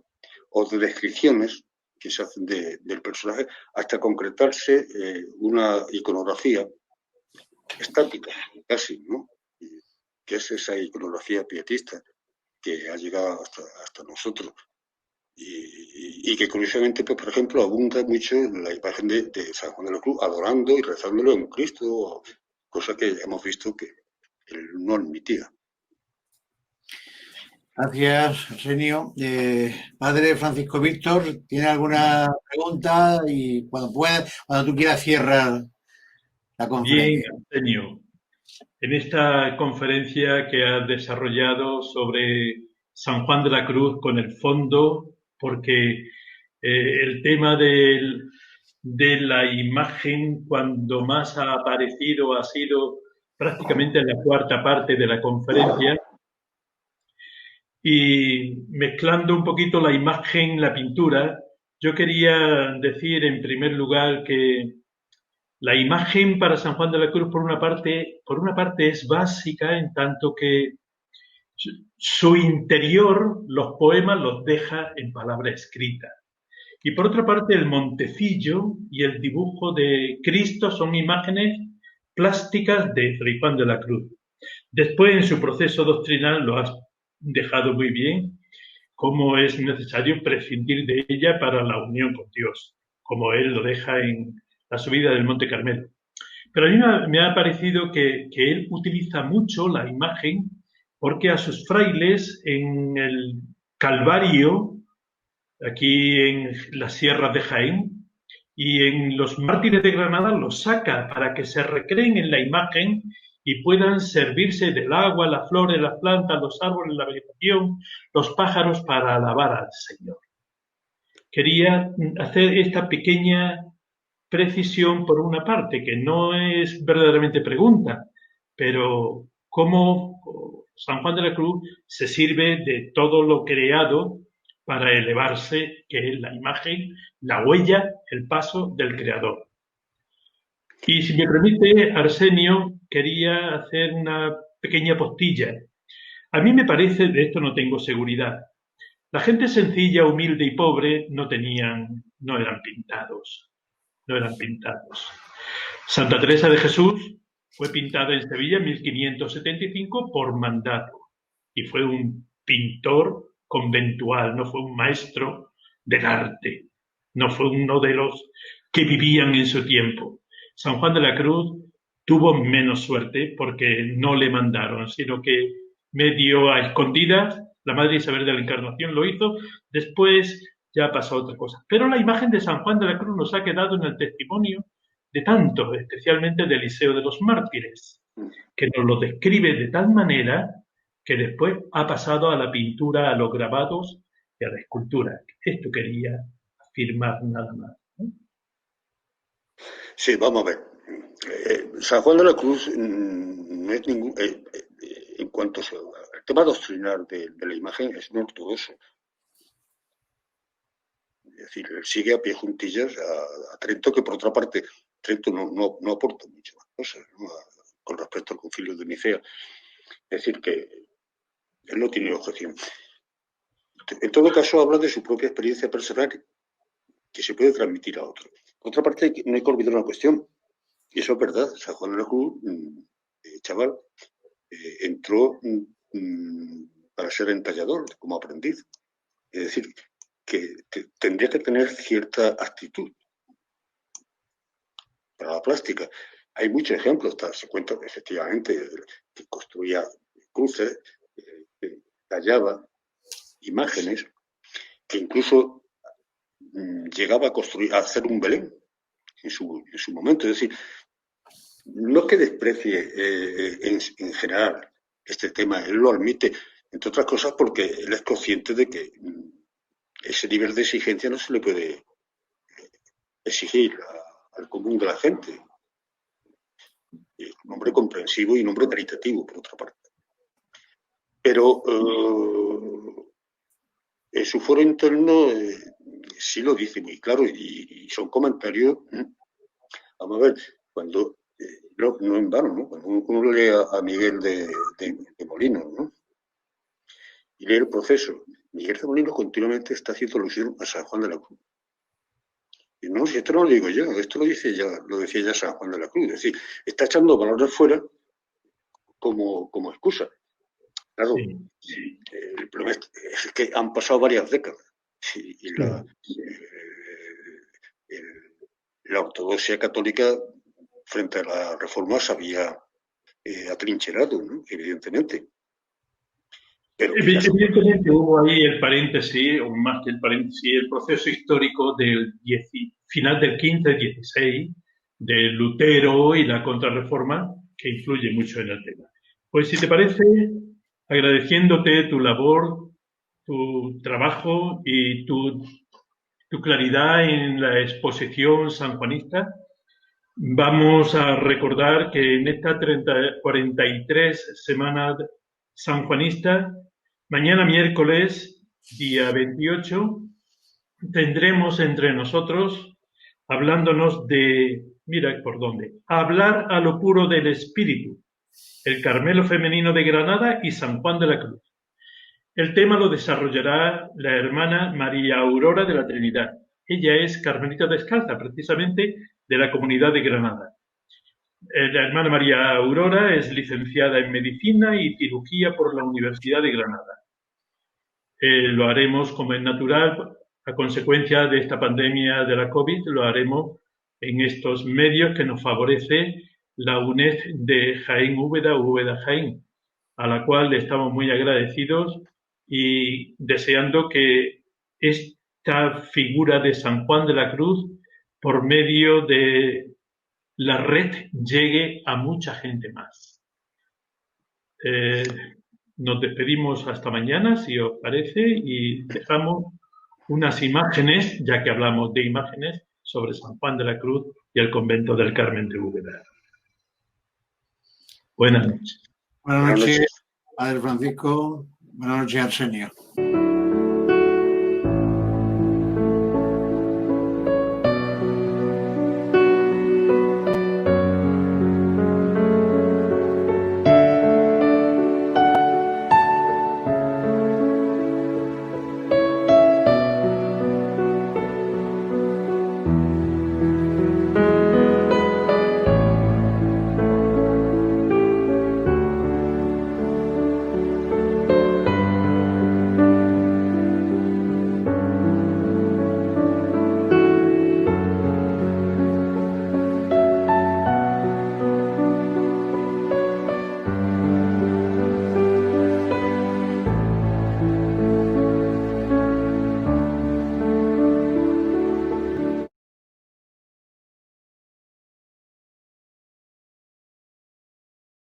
o de descripciones que se hacen del personaje, hasta concretarse una iconografía estática, casi, ¿no? Que es esa iconografía pietista que ha llegado hasta nosotros. Y que curiosamente, pues, por ejemplo, abunda mucho en la imagen de San Juan de la Cruz, adorando y rezándolo en Cristo, cosa que hemos visto que él no admitía. Gracias, Arsenio. Padre Francisco Víctor, ¿tiene alguna pregunta? Y cuando tú quieras, cierra la conferencia. Bien, Arsenio. En esta conferencia que has desarrollado sobre San Juan de la Cruz con el fondo, porque el tema de la imagen, cuando más ha aparecido, ha sido prácticamente en la cuarta parte de la conferencia, y mezclando un poquito la imagen, la pintura, yo quería decir en primer lugar que la imagen para San Juan de la Cruz, por una parte es básica en tanto que su interior, los poemas los deja en palabra escrita. Y por otra parte, el montecillo y el dibujo de Cristo son imágenes plásticas de Fray Juan de la Cruz. Después, en su proceso doctrinal, lo has dejado muy bien, cómo es necesario prescindir de ella para la unión con Dios, como él lo deja en la subida del Monte Carmelo. Pero a mí me ha parecido que él utiliza mucho la imagen porque a sus frailes en el Calvario, aquí en las sierras de Jaén, y en los mártires de Granada los saca para que se recreen en la imagen y puedan servirse del agua, las flores, las plantas, los árboles, la vegetación, los pájaros para alabar al Señor. Quería hacer esta pequeña precisión por una parte, que no es verdaderamente pregunta, pero cómo San Juan de la Cruz se sirve de todo lo creado para elevarse, que es la imagen, la huella, el paso del Creador. Y si me permite, Arsenio, quería hacer una pequeña postilla. A mí me parece, de esto no tengo seguridad, la gente sencilla, humilde y pobre no eran pintados. Santa Teresa de Jesús fue pintada en Sevilla en 1575 por mandato y fue un pintor conventual, no fue un maestro del arte, no fue uno de los que vivían en su tiempo. San Juan de la Cruz tuvo menos suerte porque no le mandaron, sino que medio a escondidas, la Madre Isabel de la Encarnación lo hizo, después ya pasó otra cosa. Pero la imagen de San Juan de la Cruz nos ha quedado en el testimonio de tantos, especialmente de Eliseo de los Mártires, que nos lo describe de tal manera que después ha pasado a la pintura, a los grabados y a la escultura. Esto quería afirmar nada más, ¿no? Sí, vamos a ver. San Juan de la Cruz no es ningún... en cuanto al tema doctrinal de la imagen, es no ortodoxo. Es decir, él sigue a pie juntillas a Trento, que por otra parte, Trento no aporta muchas más cosas, ¿no? Con respecto al Concilio de Nicea. Es decir, que él no tiene objeción. En todo caso, habla de su propia experiencia personal que se puede transmitir a otros. Por otra parte, no hay que olvidar una cuestión, y eso es verdad. San Juan de la Cruz, chaval, entró para ser entallador, como aprendiz. Es decir, que tendría que tener cierta actitud para la plástica. Hay muchos ejemplos, se cuenta efectivamente que construía cruces, que tallaba imágenes, que incluso llegaba a hacer un Belén en su momento. Es decir, no que desprecie en general este tema, él lo admite, entre otras cosas porque él es consciente de que ese nivel de exigencia no se le puede exigir al común de la gente. Un hombre comprensivo y un hombre caritativo, por otra parte. Pero en su foro interno sí lo dice muy claro y son comentarios. Vamos a ver, cuando no en vano, ¿no? Cuando uno lee a Miguel de Molinos, ¿no? Y lee el proceso, Miguel de Molinos continuamente está haciendo alusión a San Juan de la Cruz. Y no, si esto no lo digo yo, esto lo decía ya San Juan de la Cruz. Es decir, está echando palabras fuera como excusa. Claro, sí. El problema es que han pasado varias décadas y la ortodoxia católica frente a la Reforma se había atrincherado, ¿no? Evidentemente. Pero evidentemente hubo ahí el paréntesis, o más que el paréntesis, el proceso histórico del final del 15-16 de Lutero y la Contrarreforma, que influye mucho en el tema. Pues si te parece, agradeciéndote tu labor, tu trabajo y tu claridad en la exposición sanjuanista, vamos a recordar que en esta 43 semanas sanjuanistas, mañana miércoles, día 28, tendremos entre nosotros, hablándonos de, mira por dónde, hablar a lo puro del espíritu, el Carmelo Femenino de Granada y San Juan de la Cruz. El tema lo desarrollará la hermana María Aurora de la Trinidad. Ella es carmelita descalza, precisamente de la comunidad de Granada. La hermana María Aurora es licenciada en Medicina y Cirugía por la Universidad de Granada. Lo haremos como es natural, a consecuencia de esta pandemia de la COVID, lo haremos en estos medios que nos favorece la UNED de Jaén Úbeda Jaén, a la cual le estamos muy agradecidos y deseando que esta figura de San Juan de la Cruz, por medio de la red, llegue a mucha gente más. Nos despedimos hasta mañana, si os parece, y dejamos unas imágenes, ya que hablamos de imágenes, sobre San Juan de la Cruz y el convento del Carmen de Úbeda. Buenas noches. Buenas noches, Padre Francisco. Buenas noches al Señor.